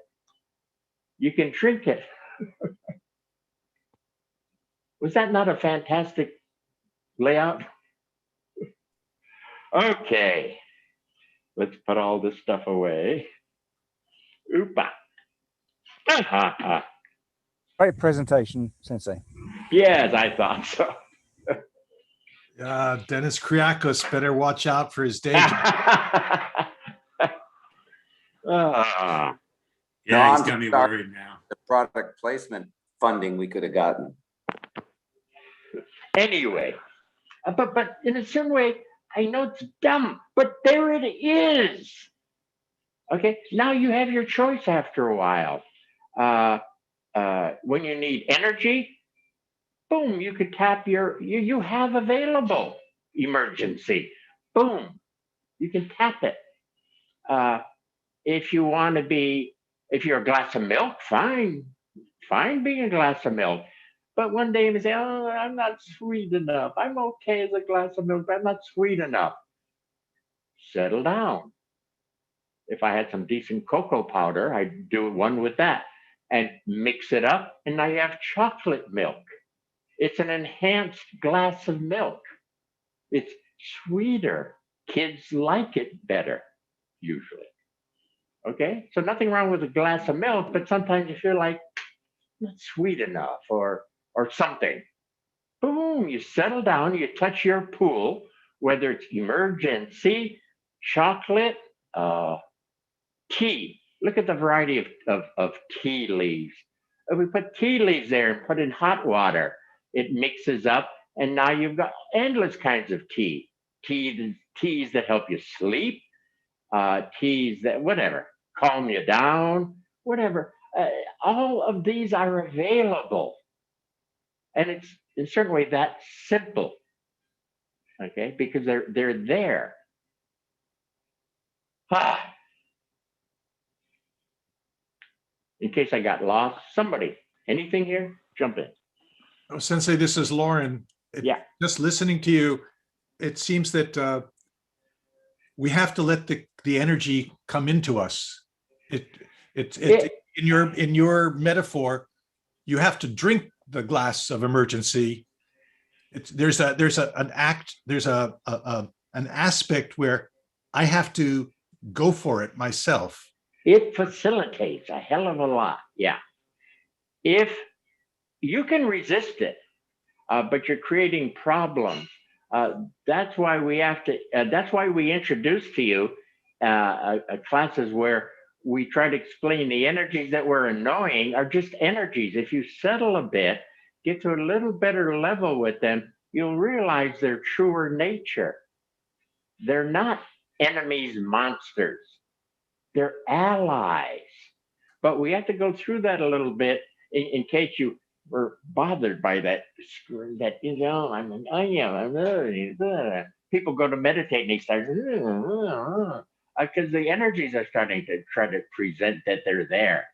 You can drink it. Was that not a fantastic layout? Okay. Let's put all this stuff away. Oopa. Great presentation, Sensei. Yes, I thought so. Dennis Kriakos better watch out for his day job. Yeah, he's gonna be worried now. The product placement funding we could have gotten. Anyway, but in a certain way, I know it's dumb, but there it is. Okay, now you have your choice after a while. When you need energy, boom, you could tap you have available emergency. Boom, you can tap it. If you want to if you're a glass of milk, fine being a glass of milk. But one day you say, oh, I'm not sweet enough. I'm okay as a glass of milk, but I'm not sweet enough. Settle down. If I had some decent cocoa powder, I'd do one with that and mix it up. And now you have chocolate milk. It's an enhanced glass of milk. It's sweeter. Kids like it better, usually. Okay, so nothing wrong with a glass of milk, but sometimes you feel like not sweet enough or something. Boom, you settle down, you touch your pool, whether it's emergency, chocolate, tea. Look at the variety of tea leaves. If we put tea leaves there and put in hot water, it mixes up, and now you've got endless kinds of tea. Teas that help you sleep, teas that whatever, calm you down, whatever. All of these are available. And it's in a certain way that simple. Okay, because they're there. In case I got lost, somebody, anything here? Jump in. Oh, Sensei, this is Lauren. Yeah. Just listening to you, it seems that we have to let the energy come into us. In your metaphor, you have to drink the glass of emergency. There's an aspect where I have to go for it myself. It facilitates a hell of a lot. Yeah. If you can resist it, but you're creating problems. That's why we have to. That's why we introduce to you classes where we try to explain the energies that we're annoying are just energies. If you settle a bit, get to a little better level with them, you'll realize their truer nature. They're not enemies, monsters. They're allies. But we have to go through that a little bit in case you were bothered by that, you know, people go to meditate and they start, because the energies are starting to try to present that they're there.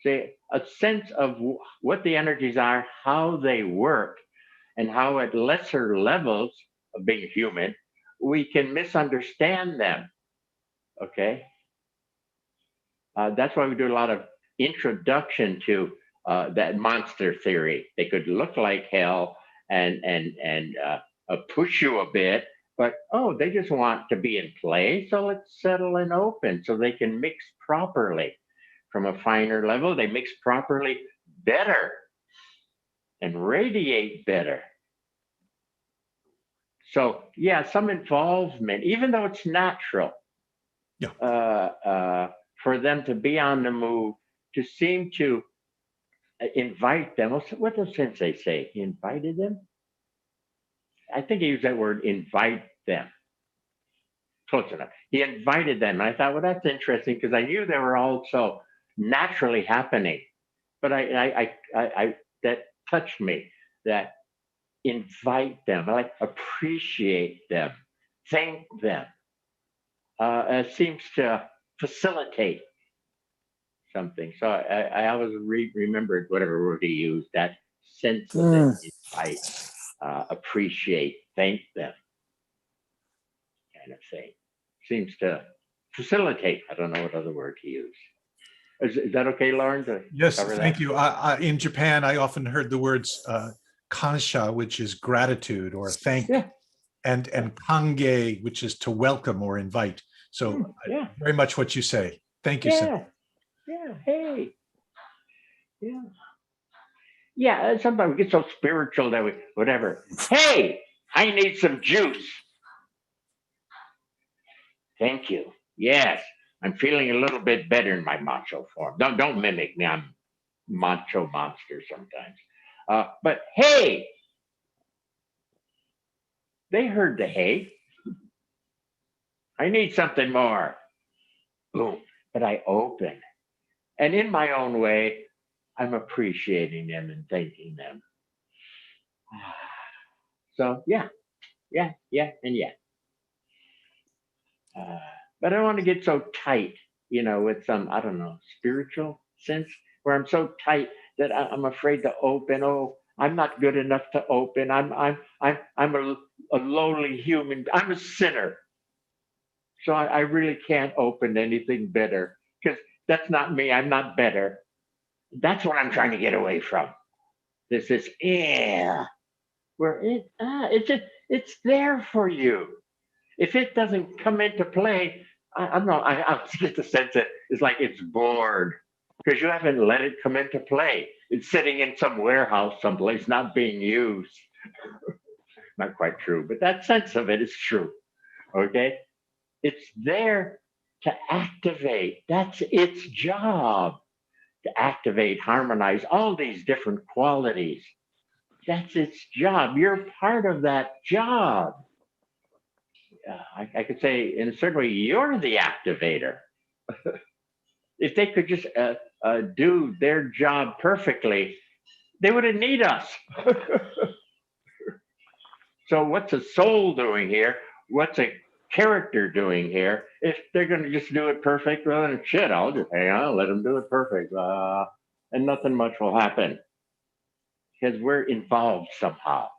See, a sense of what the energies are, how they work, and how at lesser levels of being human, we can misunderstand them, okay? That's why we do a lot of introduction to that monster theory. They could look like hell and push you a bit, but oh, they just want to be in play. So let's settle and open so they can mix properly from a finer level. They mix properly better and radiate better. So yeah, some involvement, even though it's natural, for them to be on the move, to seem to invite them. What does Sensei say? He invited them? I think he used that word, invite them. Close enough. He invited them. And I thought, well, that's interesting because I knew they were also naturally happening. But I that touched me, that invite them, like appreciate them, thank them. It seems to facilitate something. So I always remembered whatever word he used, that sense of it, invite, appreciate, thank them kind of thing. Seems to facilitate. I don't know what other word to use. Is that okay, Lauren? Yes, thank you. In Japan, I often heard the words kansha, which is gratitude or thank, and kange, which is to welcome or invite. So very much what you say. Thank you, Sensei. Yeah, hey. Yeah. Yeah, sometimes we get so spiritual that we, whatever. Hey, I need some juice. Thank you. Yes, I'm feeling a little bit better in my macho form. Don't mimic me. I'm macho monster sometimes. But hey, they heard the hey. I need something more. Boom. But I open. And in my own way, I'm appreciating them and thanking them. So yeah. But I don't want to get so tight, with some, I don't know, spiritual sense where I'm so tight that I'm afraid to open. Oh, I'm not good enough to open. I'm a lowly human. I'm a sinner. So I really can't open anything better because that's not me. I'm not better. That's what I'm trying to get away from. This is where it's there for you. If it doesn't come into play, I don't know. I get the sense that it's like it's bored because you haven't let it come into play. It's sitting in some warehouse someplace, not being used. Not quite true, but that sense of it is true. Okay, it's there to activate. That's its job, to activate, harmonize all these different qualities. That's its job. You're part of that job. I could say, in a certain way, you're the activator. If they could just do their job perfectly, they wouldn't need us. So what's a soul doing here? What's a character doing here? If they're going to just do it perfect, well, then shit, I'll just hang on, let them do it perfect. And nothing much will happen. Because we're involved somehow.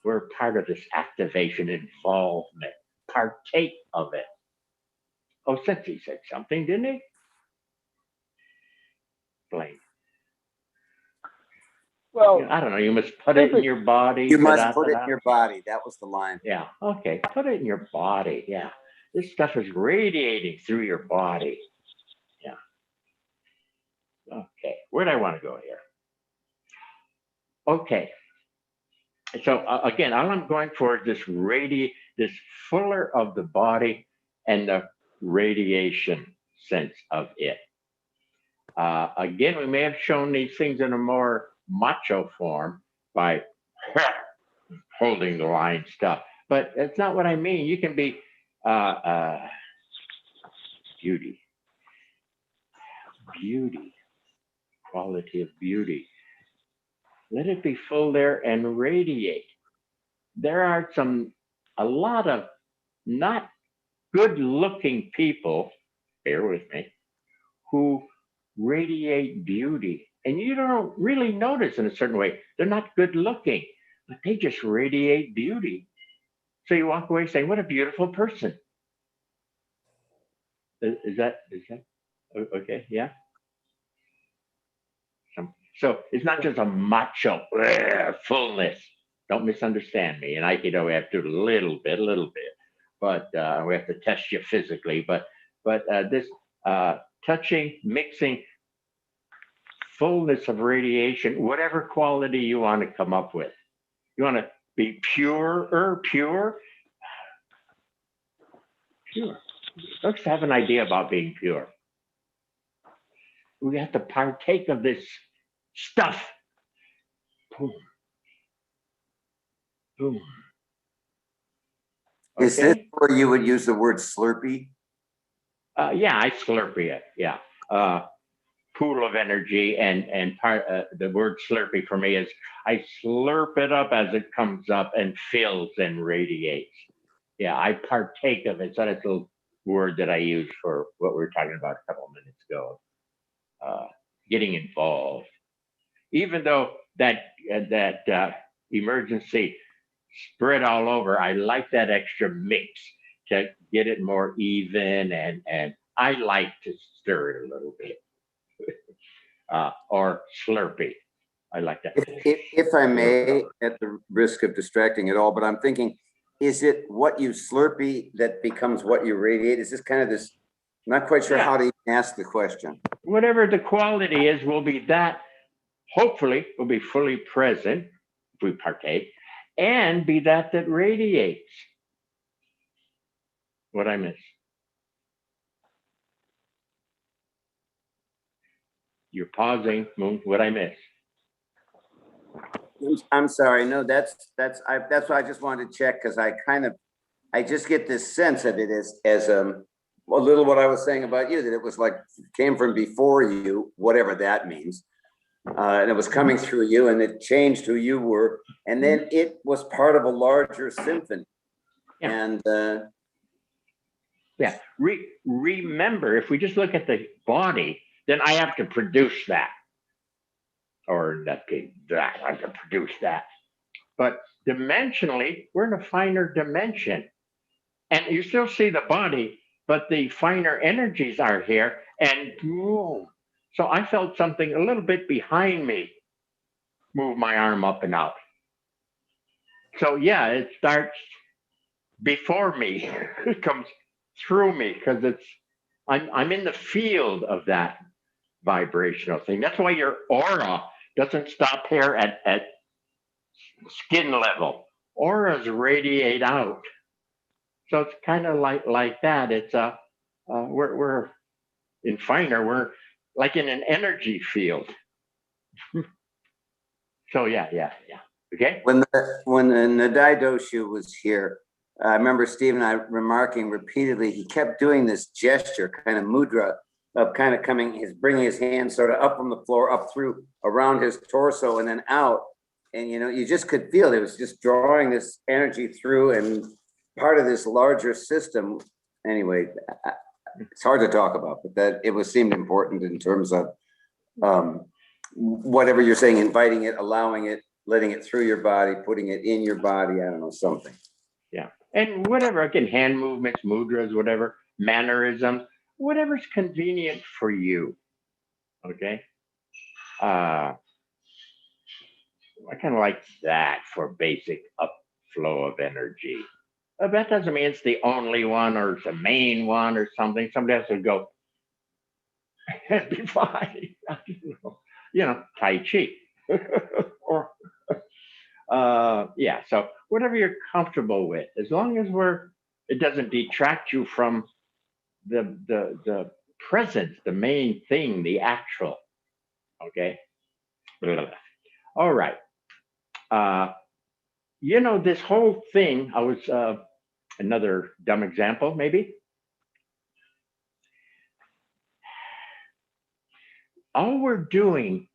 We're part of this activation involvement. Partake of it. Oh, Sensei said something, didn't he? Blaine. Well, I don't know. You must put it in your body. You must put it in your body. That was the line. Yeah. Okay. Put it in your body. Yeah. This stuff is radiating through your body. Yeah. Okay. Where do I want to go here? Okay. So again, all I'm going for is this fuller of the body and the radiation sense of it. Again, we may have shown these things in a more macho form by holding the line stuff, but that's not what I mean. You can be beauty, quality of beauty. Let it be full there and radiate. There are a lot of not good looking people, bear with me, who radiate beauty. And you don't really notice in a certain way. They're not good looking, but they just radiate beauty. So you walk away saying, what a beautiful person. Is that okay? Yeah. So it's not just a macho fullness. Don't misunderstand me. And Aikido, we have to do a little bit, but we have to test you physically. But this touching, mixing, fullness of radiation, whatever quality you want to come up with. You want to be pure. Let's have an idea about being pure. We have to partake of this stuff. Boom. Boom. Is this where you would use the word Slurpee? Yeah, I Slurpee it. Yeah. Pool of energy, and part the word Slurpee for me is I slurp it up as it comes up and fills and radiates. Yeah, I partake of it. So that's a word that I use for what we were talking about a couple of minutes ago. Getting involved, even though that emergency spread all over, I like that extra mix to get it more even, and I like to stir it a little bit. Or Slurpee. I like that. If I may, at the risk of distracting it all, but I'm thinking, is it what you Slurpee that becomes what you radiate? Is this kind of this, I'm not quite sure how to even ask the question. Whatever the quality is will be that, hopefully will be fully present if we partake, and be that radiates. What I miss? You're pausing, Moon. What I miss? I'm sorry. No, that's what I just wanted to check, because I just get this sense of it as a little what I was saying about you, that it was like came from before you, whatever that means, and it was coming through you, and it changed who you were, and then it was part of a larger symphony. Yeah. And remember, if we just look at the body, then I have to produce that. Or in that case, I have to produce that. But dimensionally, we're in a finer dimension. And you still see the body, but the finer energies are here. And boom. So I felt something a little bit behind me move my arm up and out. So yeah, it starts before me. It comes through me, because I'm in the field of that vibrational thing. That's why your aura doesn't stop here at skin level. Auras radiate out. So it's kind of like that. It's we're in finer, we're like in an energy field. So yeah. Okay. When the Nadai Doshu was here, I remember Steve and I remarking repeatedly, he kept doing this gesture, kind of mudra, of kind of bringing his hand sort of up from the floor, up through around his torso and then out. And, you just could feel it was just drawing this energy through and part of this larger system. Anyway, it's hard to talk about, but that it seemed important in terms of whatever you're saying, inviting it, allowing it, letting it through your body, putting it in your body. I don't know, something. Yeah. And whatever, again, hand movements, mudras, whatever, mannerisms, whatever's convenient for you. Okay. I kind of like that for basic upflow of energy. That doesn't mean it's the only one or it's the main one or something. Somebody has to go and be fine. Tai Chi. Or yeah, so whatever you're comfortable with, as long as it doesn't detract you from the presence, the main thing, the actual. Okay. All right. This whole thing, I was another dumb example, maybe. All we're doing,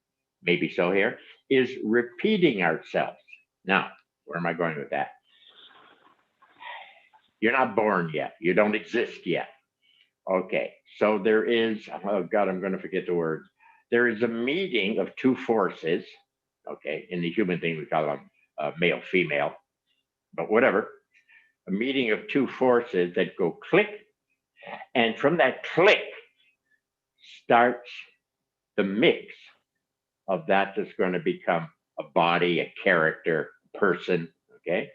maybe so here, is repeating ourselves. Now, where am I going with that? You're not born yet. You don't exist yet. Okay, so there is, oh God, I'm going to forget the words. There is a meeting of two forces, okay, in the human thing, we call them male, female, but whatever. A meeting of two forces that go click, and from that click starts the mix of that that's going to become a body, a character, person. Okay.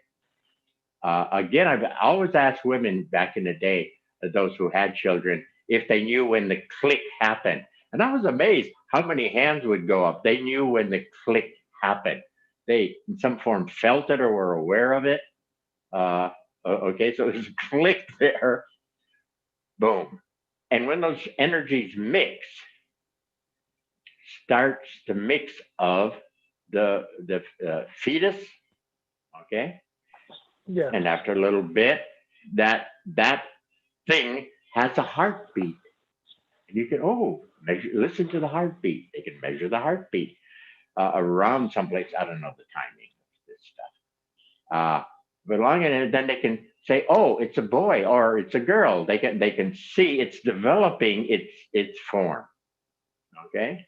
Again, I've always asked women back in the day, those who had children, if they knew when the click happened. And I was amazed how many hands would go up. They knew when the click happened. They, in some form, felt it or were aware of it. Okay, so there's a click there. Boom. And when those energies mix, starts the mix of the fetus, okay? Yeah. And after a little bit, that thing has a heartbeat. And you can, measure, listen to the heartbeat. They can measure the heartbeat around someplace. I don't know the timing of this stuff. But along in it, then they can say, oh, it's a boy or it's a girl. They can see it's developing its form. Okay.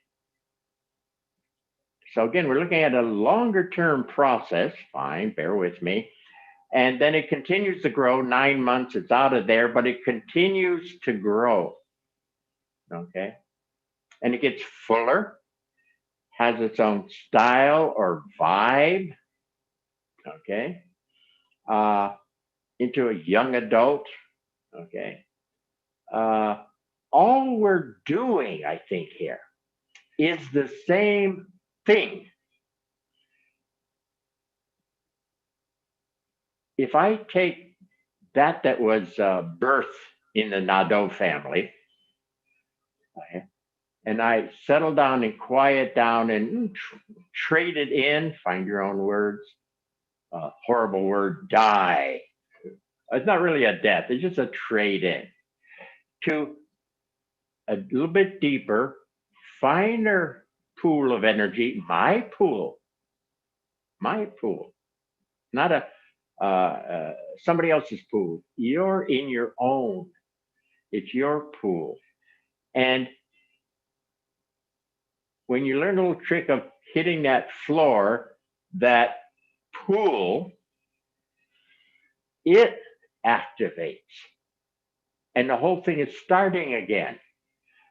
So again, we're looking at a longer term process. Fine, bear with me. And then it continues to grow. 9 months, it's out of there, but it continues to grow. Okay. And it gets fuller, has its own style or vibe. Okay. Into a young adult. Okay. All we're doing, I think, here is the same thing. If I take that was birth in the Nadeau family, okay, and I settle down and quiet down and trade it in, find your own words, horrible word, die. It's not really a death, it's just a trade in to a little bit deeper, finer pool of energy, my pool, not somebody else's pool. You're in your own. It's your pool. And when you learn a little trick of hitting that floor, that pool, it activates. And the whole thing is starting again,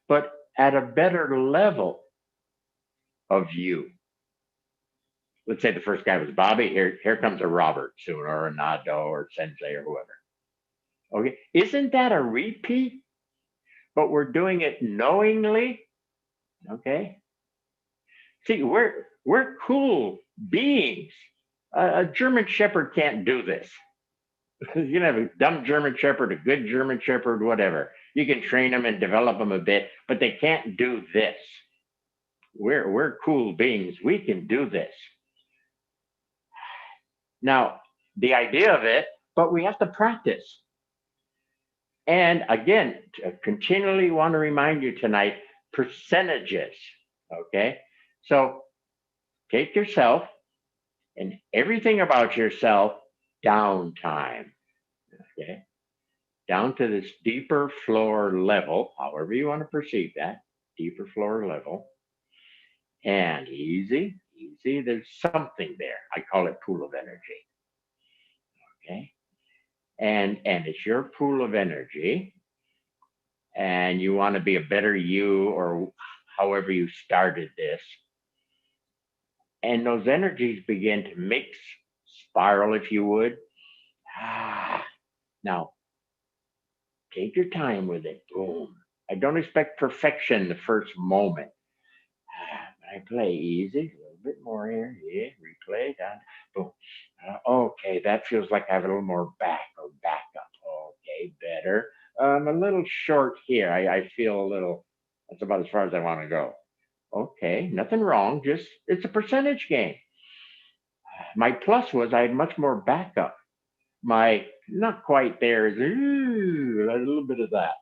but at a better level of you. Let's say the first guy was Bobby. Here comes a Robert soon, or a Nadeau, or Sensei, or whoever. Okay, isn't that a repeat? But we're doing it knowingly. Okay. See, we're cool beings. A German Shepherd can't do this. You can have a dumb German Shepherd, a good German Shepherd, whatever. You can train them and develop them a bit, but they can't do this. We're cool beings. We can do this. Now, the idea of it, but we have to practice. And again, I continually want to remind you tonight, percentages, okay? So take yourself and everything about yourself, downtime, okay? Down to this deeper floor level, however you want to perceive that, deeper floor level. And easy, there's something there. I call it pool of energy. Okay. And it's your pool of energy. And you want to be a better you, or however you started this. And those energies begin to mix, spiral, if you would. Now, take your time with it. Boom. I don't expect perfection the first moment. I play easy, a little bit more here. Yeah, replay, down, boom. Okay, that feels like I have a little more back or back up. Okay, better. I'm a little short here. I feel a little, that's about as far as I want to go. Okay, nothing wrong, just it's a percentage game. My plus was I had much more backup. My not quite there is a little bit of that.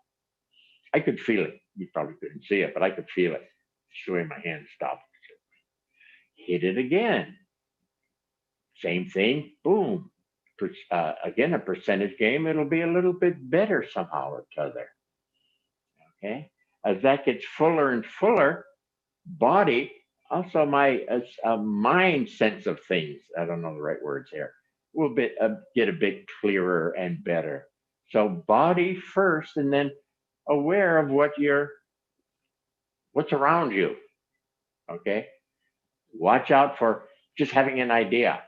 I could feel it. You probably couldn't see it, but I could feel it. The way my hand stopped. Hit it again. Same thing. Boom. Again, a percentage game. It'll be a little bit better somehow or t'other. Okay. As that gets fuller and fuller, body, also my mind sense of things. I don't know the right words here. Will get a bit clearer and better. So body first, and then aware of what's around you. Okay. Watch out for just having an idea.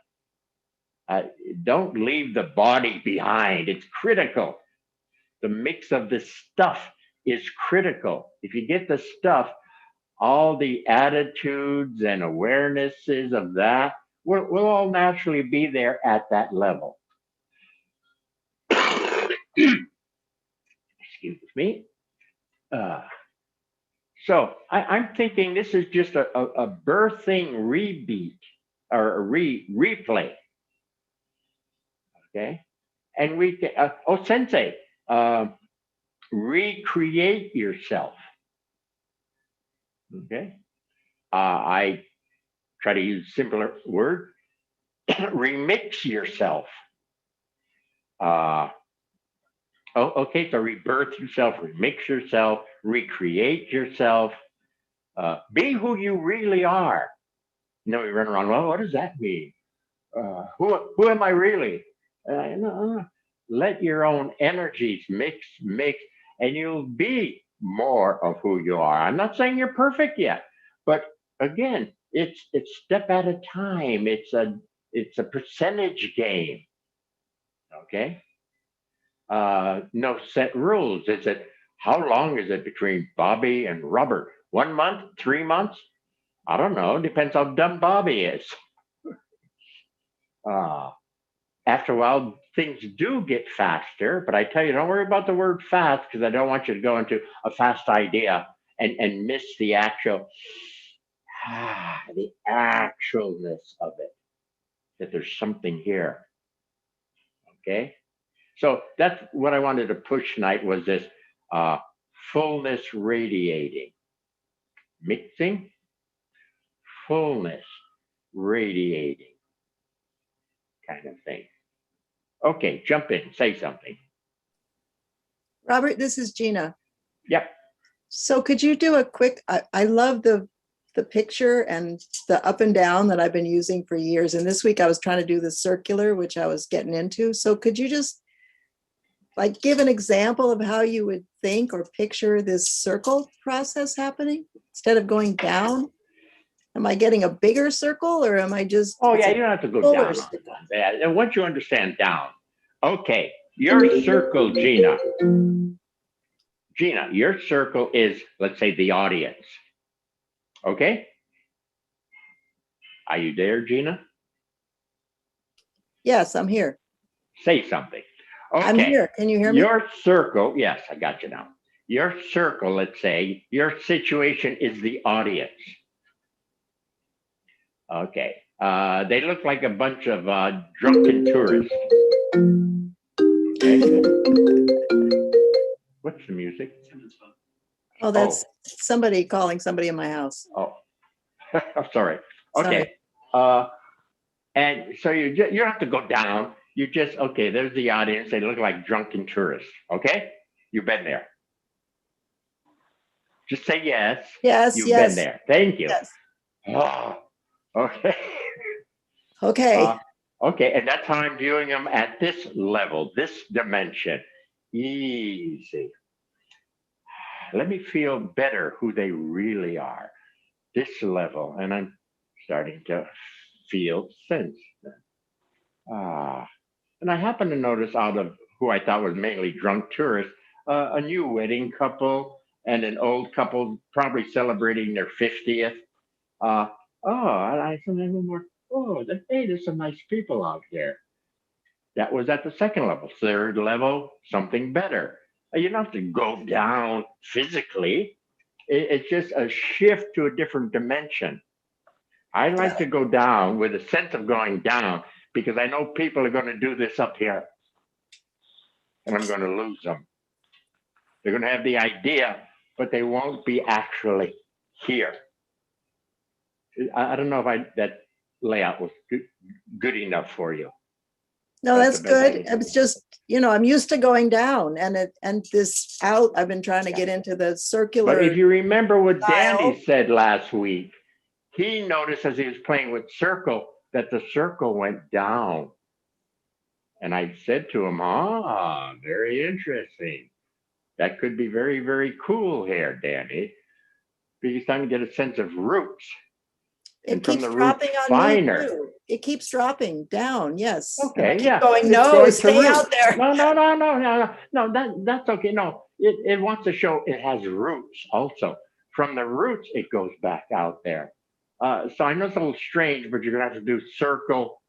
Don't leave the body behind. It's critical. The mix of the stuff is critical. If you get the stuff, all the attitudes and awarenesses of that will all naturally be there at that level. Excuse me. So I'm thinking this is just a birthing rebeat or a replay. Okay. And we can, sensei, recreate yourself. Okay. I try to use a simpler word. Remix yourself. Okay, so rebirth yourself, remix yourself, recreate yourself, be who you really are. You know, we run around, well, what does that mean? Who am I really? Let your own energies mix, and you'll be more of who you are. I'm not saying you're perfect yet, but again, it's step at a time. It's a percentage game. Okay. No set rules. Is it, how long is it between Bobby and Robert? 1 month, 3 months? I don't know. Depends how dumb Bobby is. After a while, things do get faster, but I tell you, don't worry about the word fast, because I don't want you to go into a fast idea and miss the actual, the actualness of it, that there's something here. Okay. So that's what I wanted to push tonight, was this fullness radiating. Mixing, fullness radiating kind of thing. Okay, jump in, say something. Robert, this is Gina. Yep. So could you do a quick, I love the picture and the up and down that I've been using for years. And this week I was trying to do the circular, which I was getting into. So could you just like give an example of how you would think or picture this circle process happening instead of going down? Am I getting a bigger circle, or am I just? Oh yeah, you don't have to go down on that. And once you understand down, okay, your circle, Gina, your circle is, let's say, the audience. Okay? Are you there, Gina? Yes, I'm here. Say something. Okay. I'm here. Can you hear me? Your circle, yes, I got you now. Your circle, let's say, your situation is the audience. Okay. They look like a bunch of drunken tourists. Okay. What's the music? Oh, that's somebody calling somebody in my house. Oh, sorry. Okay. And so you don't have to go down. You just, okay, there's the audience. They look like drunken tourists. Okay? You've been there. Just say yes. Yes, You've yes. been there. Thank you. Yes. Oh, okay. Okay. Okay, and that's how I'm viewing them at this level, this dimension. Easy. Let me feel better who they really are. This level, and I'm starting to feel sense. And I happen to notice, out of who I thought was mainly drunk tourists, a new wedding couple and an old couple probably celebrating their 50th. And I said, hey, there's some nice people out there. That was at the second level. Third level, something better. You don't have to go down physically. It's just a shift to a different dimension. I like to go down with a sense of going down, because I know people are going to do this up here, and I'm going to lose them. They're going to have the idea, but they won't be actually here. I don't know if that layout was good enough for you. No, that's good. It's just, I'm used to going down, and this out, I've been trying to get into the circular. But if you remember what Danny said last week, he noticed as he was playing with circle that the circle went down. And I said to him, very interesting. That could be very, very cool here, Danny. Because he's trying to get a sense of roots. It And from keeps the root, dropping on finer. me too. It keeps dropping down. Yes. And I Okay, keep yeah. going, It's no, going to stay root. out there. No, that's okay. No, it wants to show it has roots also. From the roots, it goes back out there. So I know it's a little strange, but you're gonna have to do circle.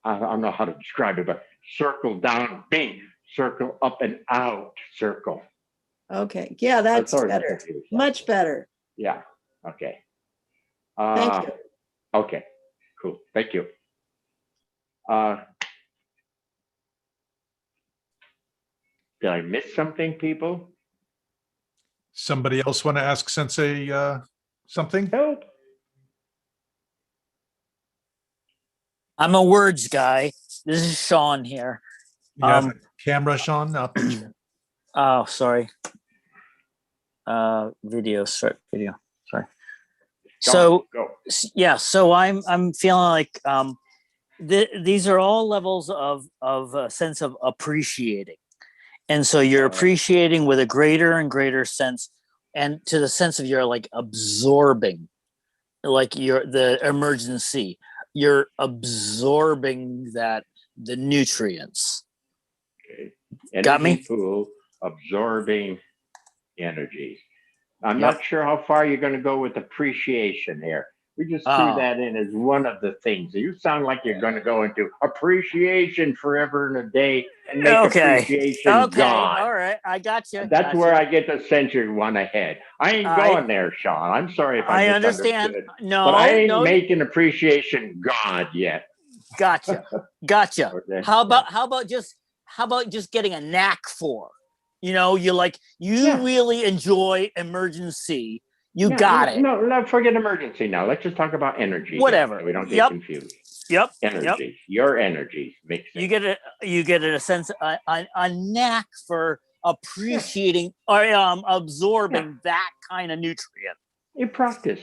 I don't know how to describe it, but circle down, bing, circle up and out, circle. Okay. Yeah, that's Sorry to better. confuse that. Much better. Yeah, okay. Thank you. Okay, cool, thank you. Did I miss something, people? Somebody else want to ask Sensei something? Help. I'm a words guy. This is Sean here. You have a camera, Sean, not picture. Oh, sorry. Video, sorry, video. Sorry. So yeah, so I'm feeling like these are all levels of a sense of appreciating, and so you're appreciating with a greater and greater sense, and to the sense of you're like absorbing, like the emergency. You're absorbing the nutrients. Okay. Got me? Energy pool, absorbing energy. I'm not sure how far you're going to go with appreciation here. We just threw that in as one of the things. You sound like you're going to go into appreciation forever and a day and make appreciation gone. All right, I got you. That's where I get the sense you one ahead. I ain't going there, Sean. I'm sorry if I understand. No, but I ain't making appreciation God yet. Gotcha. Okay. How about just getting a knack for? You know, you really enjoy emergency. You got it. No, forget emergency now. Let's just talk about energy. Whatever. So we don't get confused. Yep. Energy. Your energy. You get a sense, a knack for appreciating or absorbing that kind of nutrient. You practice.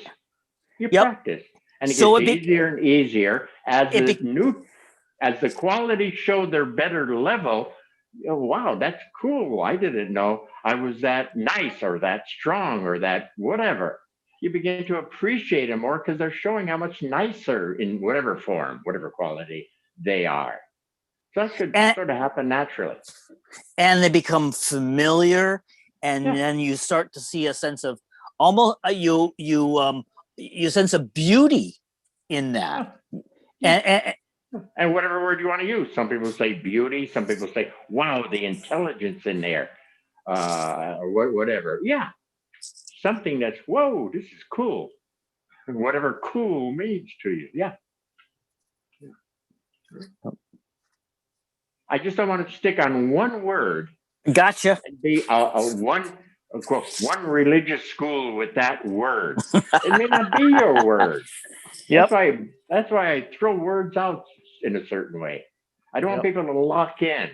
Practice. And it gets easier and easier as the quality show their better level. Oh, wow, that's cool. I didn't know I was that nice or that strong or that whatever. You begin to appreciate them more because they're showing how much nicer in whatever form, whatever quality they are. So that should sort of happen naturally. And they become familiar, and then you start to see a sense of almost you sense of beauty in that. And whatever word you want to use. Some people say beauty. Some people say, wow, the intelligence in there. Or whatever. Yeah. Something that's, whoa, this is cool. Whatever cool means to you. Yeah. I just don't want to stick on one word. Gotcha. And be one religious school with that word. It may not be your word. That's why I throw words out in a certain way. I don't want people to lock in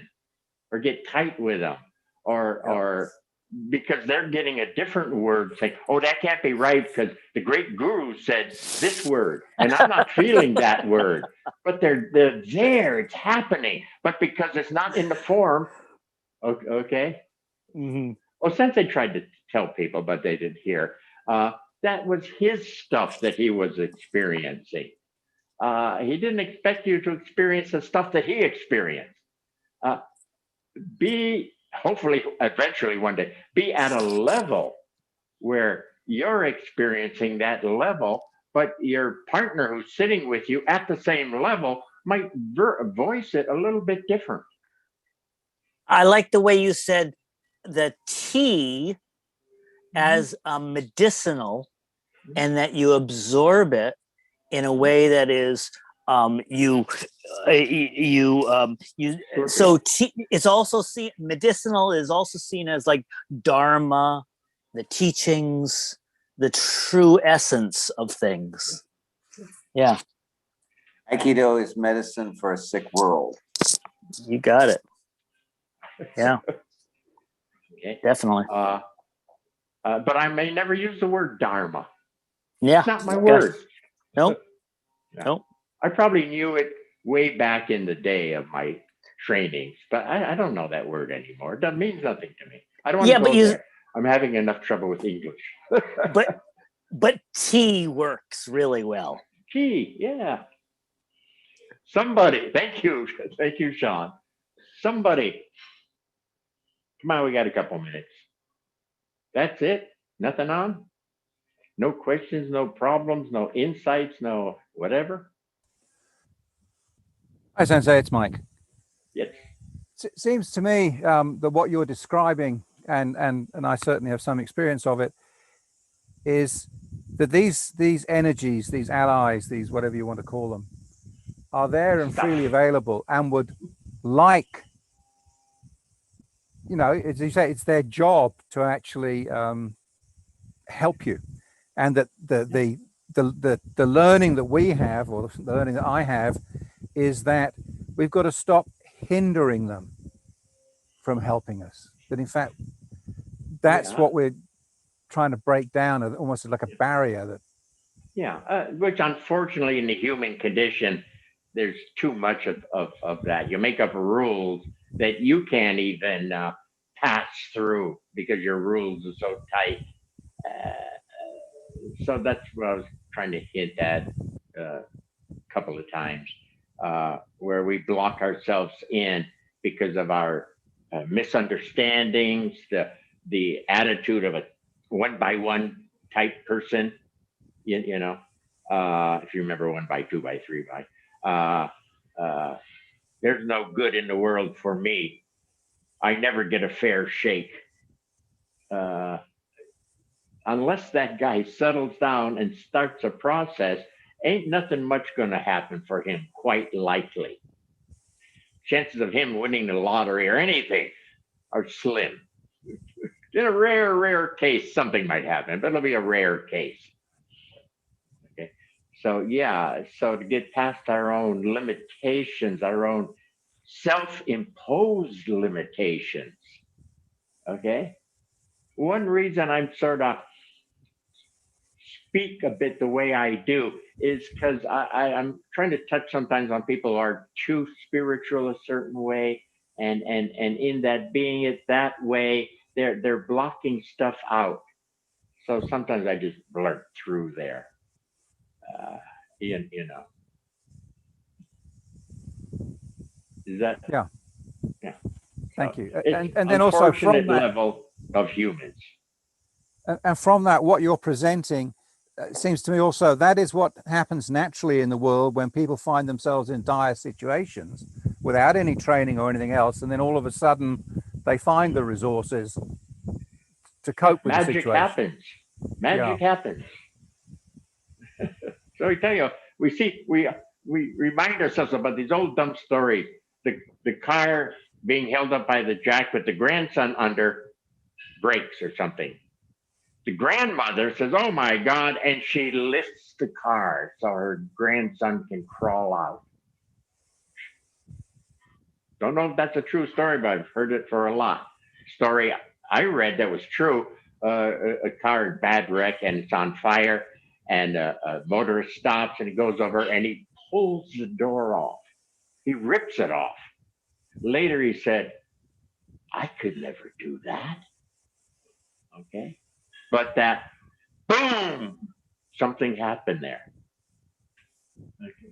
or get tight with them or because they're getting a different word saying, oh, that can't be right because the great guru said this word and I'm not feeling that word. But they're there, it's happening. But because it's not in the form, okay? Mm-hmm. Well, Sensei tried to tell people, but they didn't hear. That was his stuff that he was experiencing. He didn't expect you to experience the stuff that he experienced. Hopefully, eventually one day, be at a level where you're experiencing that level, but your partner who's sitting with you at the same level might voice it a little bit different. I like the way you said the tea as a medicinal, and that you absorb it in a way that is so it's also seen, medicinal is also seen as like dharma, the teachings, the true essence of things. Yeah. Aikido is medicine for a sick world. You got it. Yeah. Okay. Definitely. But I may never use the word dharma. Yeah. It's not my word. Nope. Yeah. Nope. I probably knew it way back in the day of my trainings, but I don't know that word anymore. It doesn't mean nothing to me. I don't want to go there. I'm having enough trouble with English. but tea works really well. Gee, yeah. Somebody, thank you, Sean. Somebody, come on, we got a couple minutes. That's it. Nothing on. No questions, no problems, no insights, no whatever. Hi, Sensei, it's Mike. Yes. It seems to me that what you're describing, and I certainly have some experience of it, is that these energies, these allies, these whatever you want to call them, are there and freely available, and would like, you know, as you say, it's their job to actually help you, and that the learning that we have, or the learning that I have, is that we've got to stop hindering them from helping us. That in fact, that's what we're trying to break down, almost like a barrier that. Yeah, which unfortunately in the human condition, there's too much of that. You make up rules that you can't even pass through because your rules are so tight. So that's what I was trying to hint at a couple of times, where we block ourselves in because of our misunderstandings, the attitude of a one by one type person, you know, if you remember 1 by 2 by 3 by, there's no good in the world for me. I never get a fair shake. Unless that guy settles down and starts a process, ain't nothing much going to happen for him, quite likely. Chances of him winning the lottery or anything are slim. In a rare case, something might happen, but it'll be a rare case. Okay. So yeah, so to get past our own limitations, our own self-imposed limitations, okay? One reason I'm sort of speak a bit the way I do is because I'm trying to touch sometimes on people who are too spiritual a certain way, and in that being it that way, they're blocking stuff out. So sometimes I just blurt through there. You know. Is that? Yeah. Yeah. Thank so you. And then also from that level of humans. And from that, what you're presenting seems to me also that is what happens naturally in the world when people find themselves in dire situations without any training or anything else, and then all of a sudden they find the resources to cope with the situation. Magic happens. So we tell you, we remind ourselves about these old dumb stories. The car being held up by the jack with the grandson under brakes or something. The grandmother says, "Oh my God," and she lifts the car so her grandson can crawl out. Don't know if that's a true story, but I've heard it for a lot. Story I read that was true, a car in bad wreck and it's on fire, and a motorist stops and he goes over and he pulls the door off. He rips it off. Later he said, "I could never do that." Okay. But that, boom, something happened there.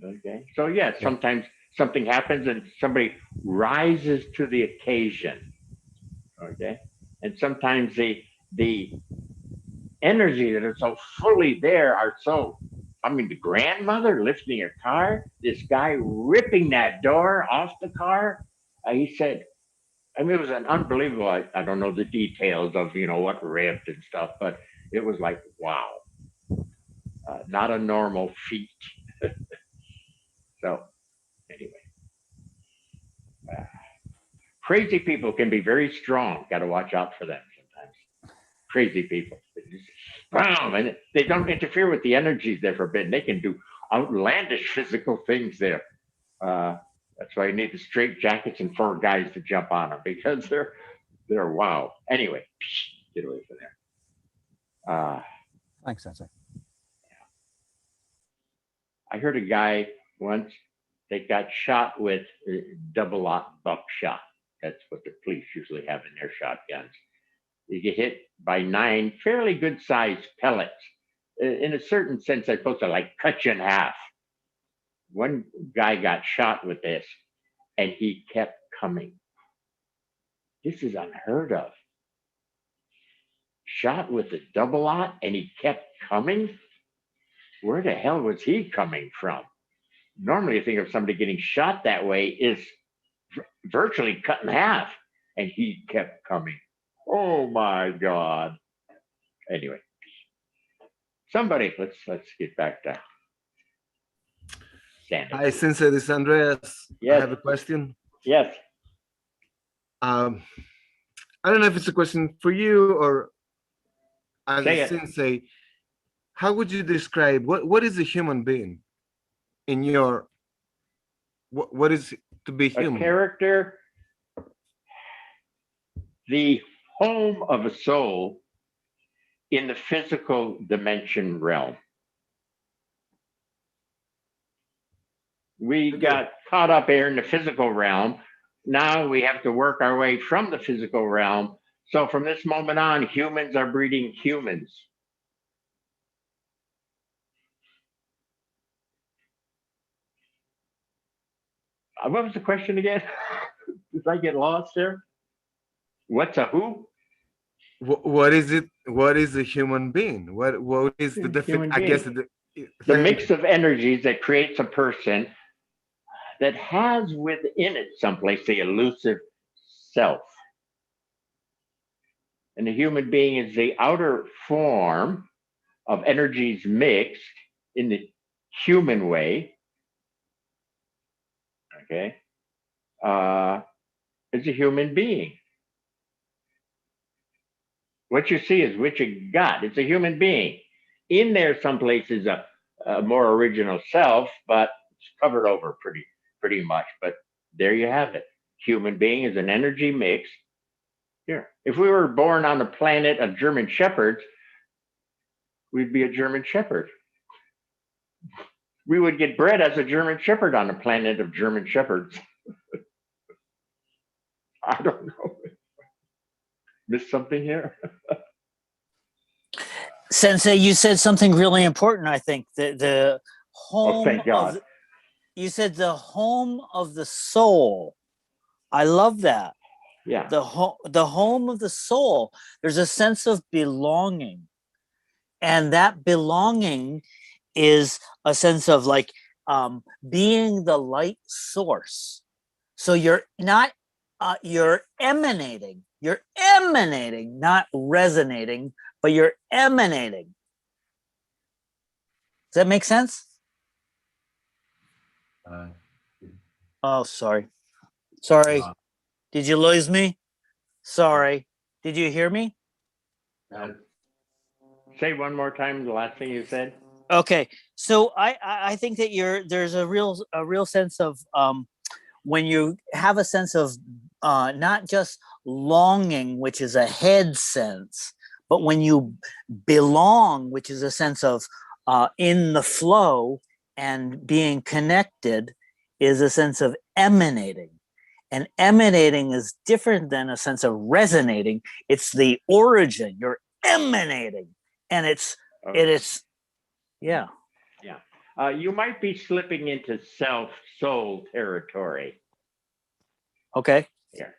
Okay. So yeah, sometimes something happens and somebody rises to the occasion. Okay. And sometimes the energy that is so fully there are so, I mean, the grandmother lifting a car, this guy ripping that door off the car. He said, I mean, it was an unbelievable, I don't know the details of, you know, what ripped and stuff, but it was like, wow, not a normal feat. So anyway, crazy people can be very strong. Got to watch out for them sometimes. Crazy people, boom, and they don't interfere with the energies they're forbidden. They can do outlandish physical things there. That's why you need the straight jackets and 4 guys to jump on them, because they're wow. Anyway, get away from there. Thanks, Sensei. I heard a guy once that got shot with double-aught buckshot. That's what the police usually have in their shotguns. You get hit by 9 fairly good-sized pellets. In a certain sense, they're supposed to like cut you in half. one guy got shot with this and he kept coming. This is unheard of. Shot with a double aught and he kept coming? Where the hell was he coming from? Normally you think of somebody getting shot that way is virtually cut in half, and he kept coming. Oh my God. Anyway, somebody, let's get back to Sandy. Hi, Sensei, this is Andreas. Yes. I have a question. Yes. I don't know if it's a question for you or as Say a it. Sensei. How would you describe what is a human being in your what is to be A human? character, the home of a soul in the physical dimension realm. We got caught up here in the physical realm. Now we have to work our way from the physical realm. So from this moment on, humans are breeding humans. What was the question again? Did I get lost there? What's a who? What is it? What is a human being? What is the definition? I guess the mix of energies that creates a person that has within it someplace the elusive self. And the human being is the outer form of energies mixed in the human way. Okay. It's a human being. What you see is what you got. It's a human being. In there, someplace is a more original self, but it's covered over pretty much. But there you have it. Human being is an energy mix. Here, if we were born on the planet of German Shepherds, we'd be a German Shepherd. We would get bred as a German Shepherd on the planet of German Shepherds. I don't know. Missed something here? Sensei, you said something really important, I think. The home thank God. You said the home of the soul. I love that. Yeah. The home of the soul. There's a sense of belonging. And that belonging is a sense of like being the light source. So you're not, you're emanating, not resonating, but you're emanating. Does that make sense? Oh, sorry. Did you lose me? Sorry. Did you hear me? Say one more time the last thing you said. Okay, so I think that there's a real sense of when you have a sense of not just longing, which is a head sense, but when you belong, which is a sense of in the flow and being connected, is a sense of emanating. And emanating is different than a sense of resonating. It's the origin. You're emanating, and it's yeah. Yeah. You might be slipping into self-soul territory. Okay. Here.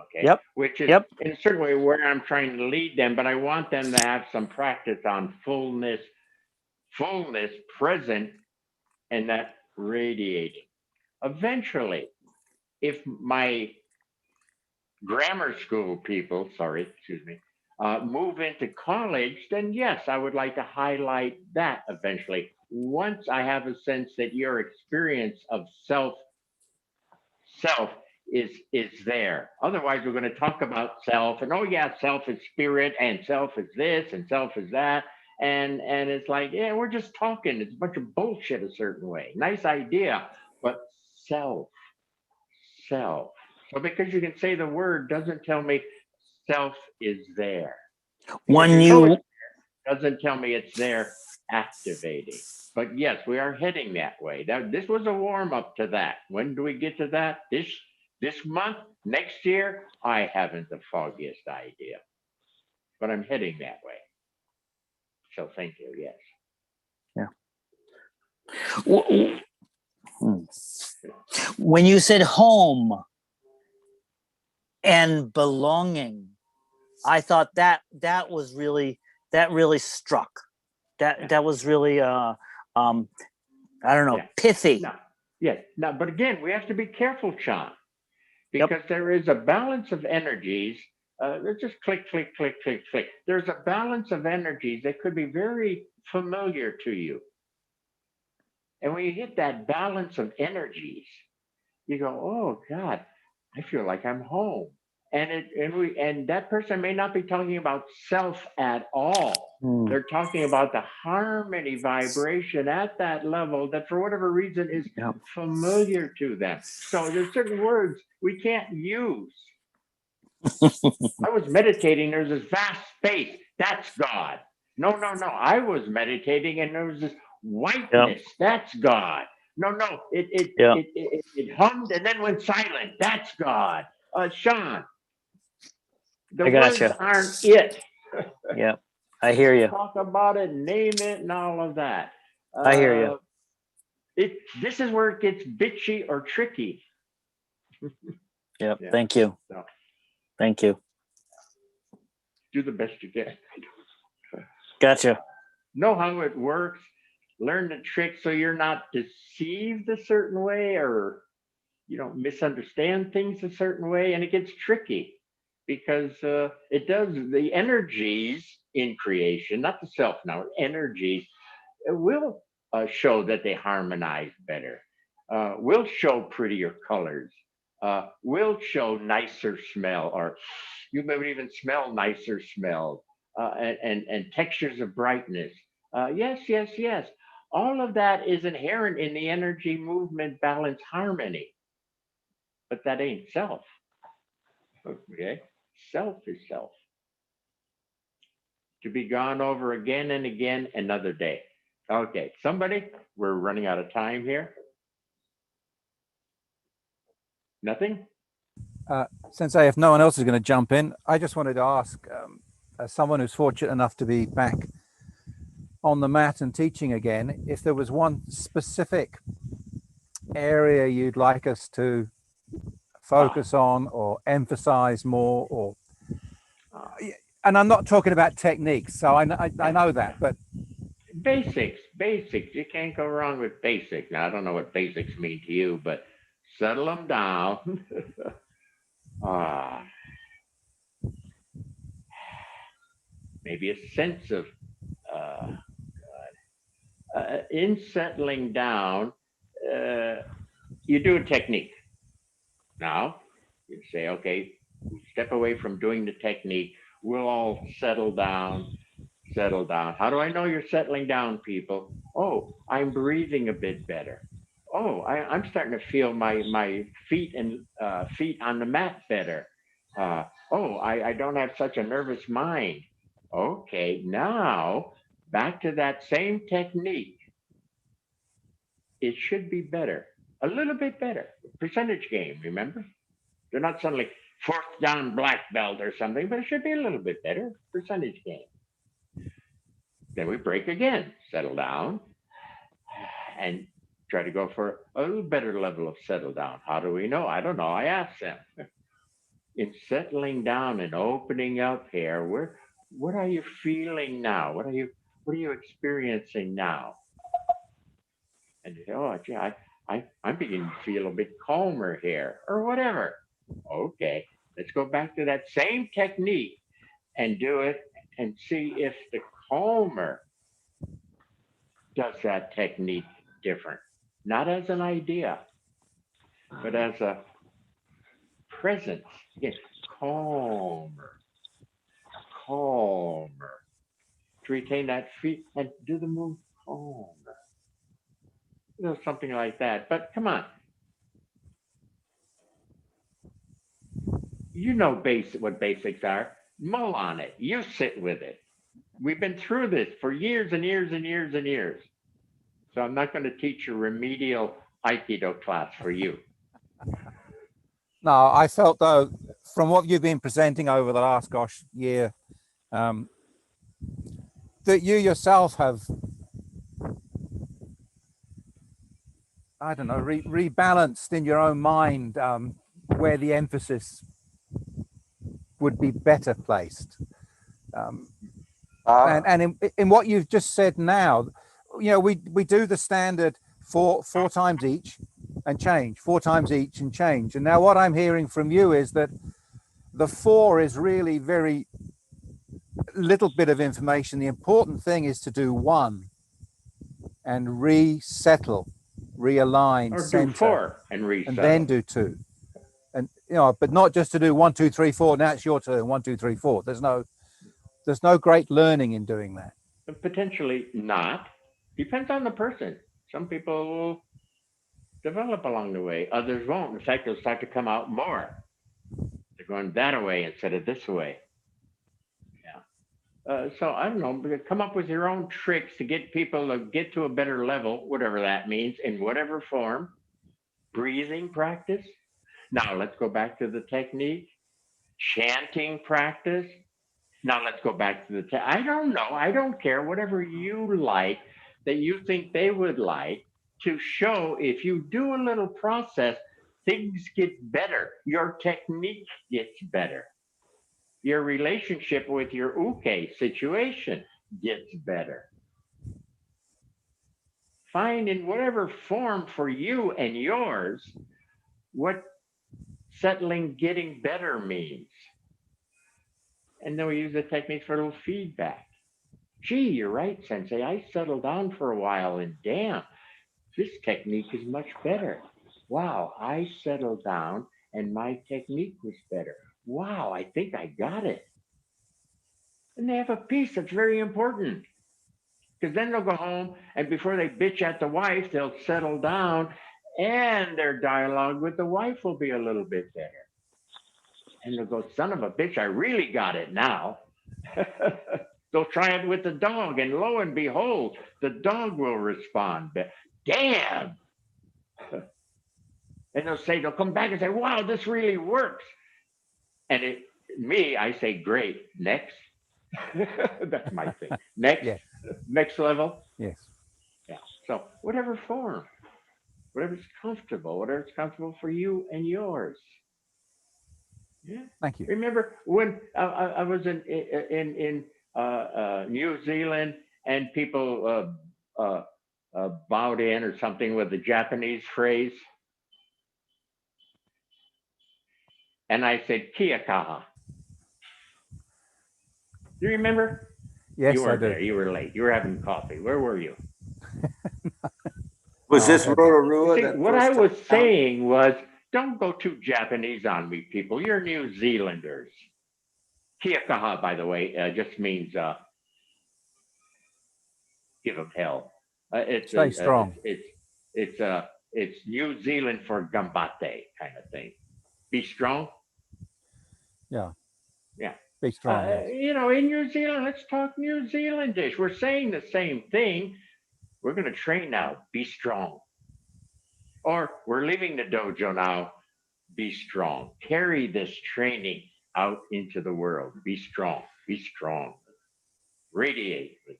Okay. Yep. Which is in a certain way where I'm trying to lead them, but I want them to have some practice on fullness present, and that radiating. Eventually, if my grammar school people, move into college, then yes, I would like to highlight that eventually. Once I have a sense that your experience of self is there. Otherwise, we're going to talk about self and, oh yeah, self is spirit and self is this and self is that. And it's like, yeah, we're just talking. It's a bunch of bullshit a certain way. Nice idea, but self. So because you can say the word doesn't tell me self is there. When you doesn't tell me it's there activating. But yes, we are heading that way. This was a warm up to that. When do we get to that? This month? Next year? I haven't the foggiest idea. But I'm heading that way. So thank you. Yes. Yeah. When you said home and belonging, I thought that really struck. That was really I don't know, pithy. No, yes. Now, but again, we have to be careful, Sean, because there is a balance of energies. Let's just click, click, click, click, click. There's a balance of energies that could be very familiar to you. And when you hit that balance of energies, you go, oh God, I feel like I'm home. And that person may not be talking about self at all. They're talking about the harmony vibration at that level that for whatever reason is familiar to them. So there's certain words we can't use. I was meditating, there's this vast space. That's God. No. I was meditating and there was this whiteness. That's God. No. It hummed and then went silent. That's God. Sean, the words aren't it. Yeah, I hear you. Talk about it, name it, and all of that. I hear you. This is where it gets bitchy or tricky. Yep. Yeah. Thank you. So, thank you. Do the best you can. Gotcha. Know how it works. Learn the trick so you're not deceived a certain way or you don't misunderstand things a certain way. And it gets tricky because it does the energies in creation, not the self now, energies will show that they harmonize better, will show prettier colors, will show nicer smell, or you may even smell nicer smells, and textures of brightness. Yes. All of that is inherent in the energy, movement, balance, harmony. But that ain't self. Okay? Self is self. To be gone over again and again another day. Okay, somebody, we're running out of time here. Nothing? Sensei, if no one else is going to jump in, I just wanted to ask, as someone who's fortunate enough to be back on the mat and teaching again, if there was one specific area you'd like us to focus on or emphasize more, or and I'm not talking about techniques, so I know that, but basics. You can't go wrong with basics. Now I don't know what basics mean to you, but settle them down. Maybe a sense of in settling down, you do a technique. Now, you say, okay, step away from doing the technique. We'll all settle down. How do I know you're settling down, people? Oh, I'm breathing a bit better. Oh, I'm starting to feel my feet and feet on the mat better. I don't have such a nervous mind. Okay, now back to that same technique. It should be better. A little bit better. Percentage game, remember? They're not suddenly 4th down black belt or something, but it should be a little bit better. Percentage game. Then we break again, settle down, and try to go for a little better level of settle down. How do we know? I don't know. I asked them. In settling down and opening up here, what are you feeling now? What are you experiencing now? And you say, oh, gee, I'm beginning to feel a bit calmer here, or whatever. Okay, let's go back to that same technique and do it and see if the calmer does that technique different. Not as an idea, but as a presence. Again, calmer. To retain that feet and do the move calmer. Something like that. But come on. You know what basics are. Mull on it. You sit with it. We've been through this for years and years and years and years. So I'm not going to teach a remedial Aikido class for you. No, I felt though, from what you've been presenting over the last, year, that you yourself have I don't know, rebalanced in your own mind, where the emphasis would be better placed. And in what you've just said now, you know, we do the standard four times each and change, 4 times each and change. And now what I'm hearing from you is that the 4 is really very little bit of information. The important thing is to do 1 and resettle, realign, Or center, do 4 and reset. and then do 2. And, you know, but not just to do 1, 2, 3, 4. Now it's your turn. 1, 2, 3, 4. There's no great learning in doing that. Potentially not. Depends on the person. Some people will develop along the way. Others won't. In fact, they'll start to come out more. They're going that way instead of this way. Yeah. So I don't know. Come up with your own tricks to get people to get to a better level, whatever that means, in whatever form. Breathing practice. Now let's go back to the technique. Chanting practice. Now let's go back to the, I don't know, I don't care, whatever you like that you think they would like to show. If you do a little process, things get better. Your technique gets better. Your relationship with your uke situation gets better. Find in whatever form for you and yours what settling, getting better means. And then we use the technique for a little feedback. Gee, you're right, Sensei. I settled down for a while and damn, this technique is much better. Wow, I settled down and my technique was better. Wow, I think I got it. And they have a piece that's very important. Because then they'll go home and before they bitch at the wife, they'll settle down and their dialogue with the wife will be a little bit better. And they'll go, son of a bitch, I really got it now. They'll try it with the dog, and lo and behold, the dog will respond. Damn. And they'll come back and say, wow, this really works. And I say, great, next. That's my thing. Next, yes. Next level. Yes. Yeah. So whatever form, whatever's comfortable for you and yours. Yeah. Thank you. Remember when I was in New Zealand and people bowed in or something with the Japanese phrase, and I said kia kaha. Do you remember? Yes, you weren't I do. There. You were late. You were having coffee. Where were you? Was this Rotorua? What I was saying was, don't go too Japanese on me, people. You're New Zealanders. Kia kaha, by the way, just means give them hell. Stay strong. It's New Zealand for gambate kind of thing. Be strong. Yeah. Yeah. Be strong. Yes. You know, in New Zealand, let's talk New Zealandish. We're saying the same thing. We're going to train now. Be strong. Or we're leaving the dojo now. Be strong. Carry this training out into the world. Be strong. Be strong. Radiate with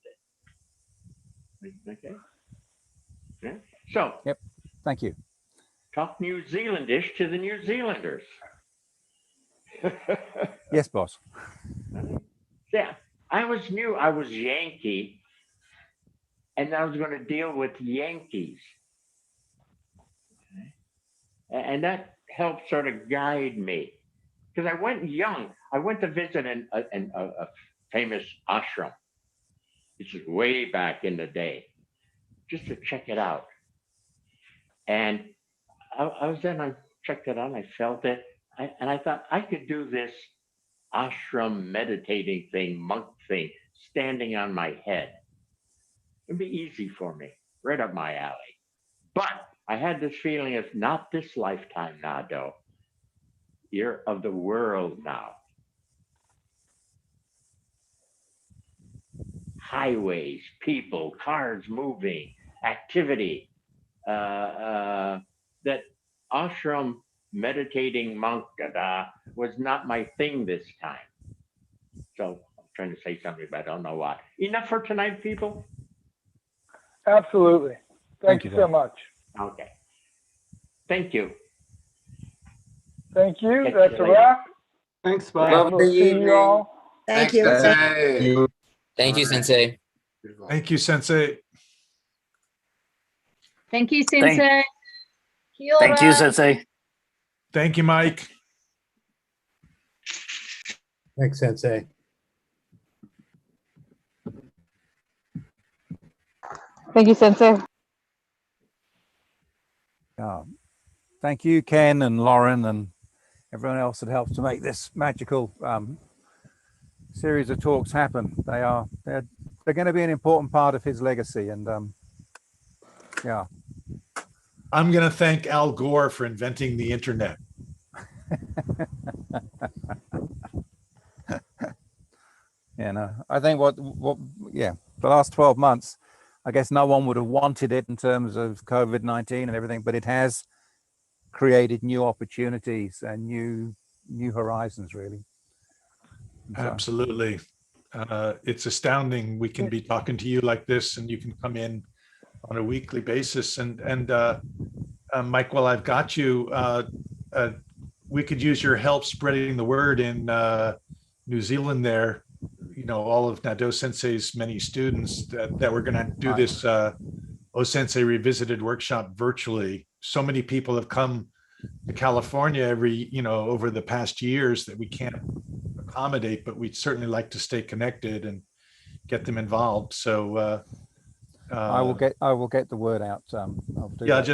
it. Okay. Yeah. So. Yep. Thank you. Talk New Zealandish to the New Zealanders. Yes, boss. Yeah. I was Yankee, and I was going to deal with Yankees. Okay. And that helped sort of guide me. Because I went young. I went to visit a famous ashram. This is way back in the day, just to check it out. And I was there and I checked it out and I felt it. And I thought I could do this ashram meditating thing, monk thing, standing on my head. It'd be easy for me, right up my alley. But I had this feeling of not this lifetime, Nado. You're of the world now. Highways, people, cars moving, activity. That ashram meditating monk was not my thing this time. So I'm trying to say something, but I don't know what. Enough for tonight, people? Absolutely. Thank you so much. Okay. Thank you. Thank you. Catch That's you a later. wrap. Thanks, bye. Lovely We'll see evening. you all. Thank Thanks, you. Sensei. Thank you, All right. Sensei. Thank you, Sensei. Thank you, Sensei. Thank you, Sensei. Thank you, Mike. Thanks, Sensei. Thank you, Sensei. Thank you, Ken and Lauren and everyone else that helps to make this magical series of talks happen. They're going to be an important part of his legacy, and yeah. I'm going to thank Al Gore for inventing the internet. Yeah, no, I think the last 12 months, I guess no one would have wanted it in terms of COVID-19 and everything, but it has created new opportunities and new horizons, really. So, Absolutely. It's astounding. We can be talking to you like this, and you can come in on a weekly basis. And Mike, while I've got you, we could use your help spreading the word in New Zealand there. You know, all of Nadeau Sensei's many students that we're going to do this O Sensei Revisited workshop virtually. So many people have come to California over the past years that we can't accommodate, but we'd certainly like to stay connected and get them involved. So I will get the word out. I'll do that. Just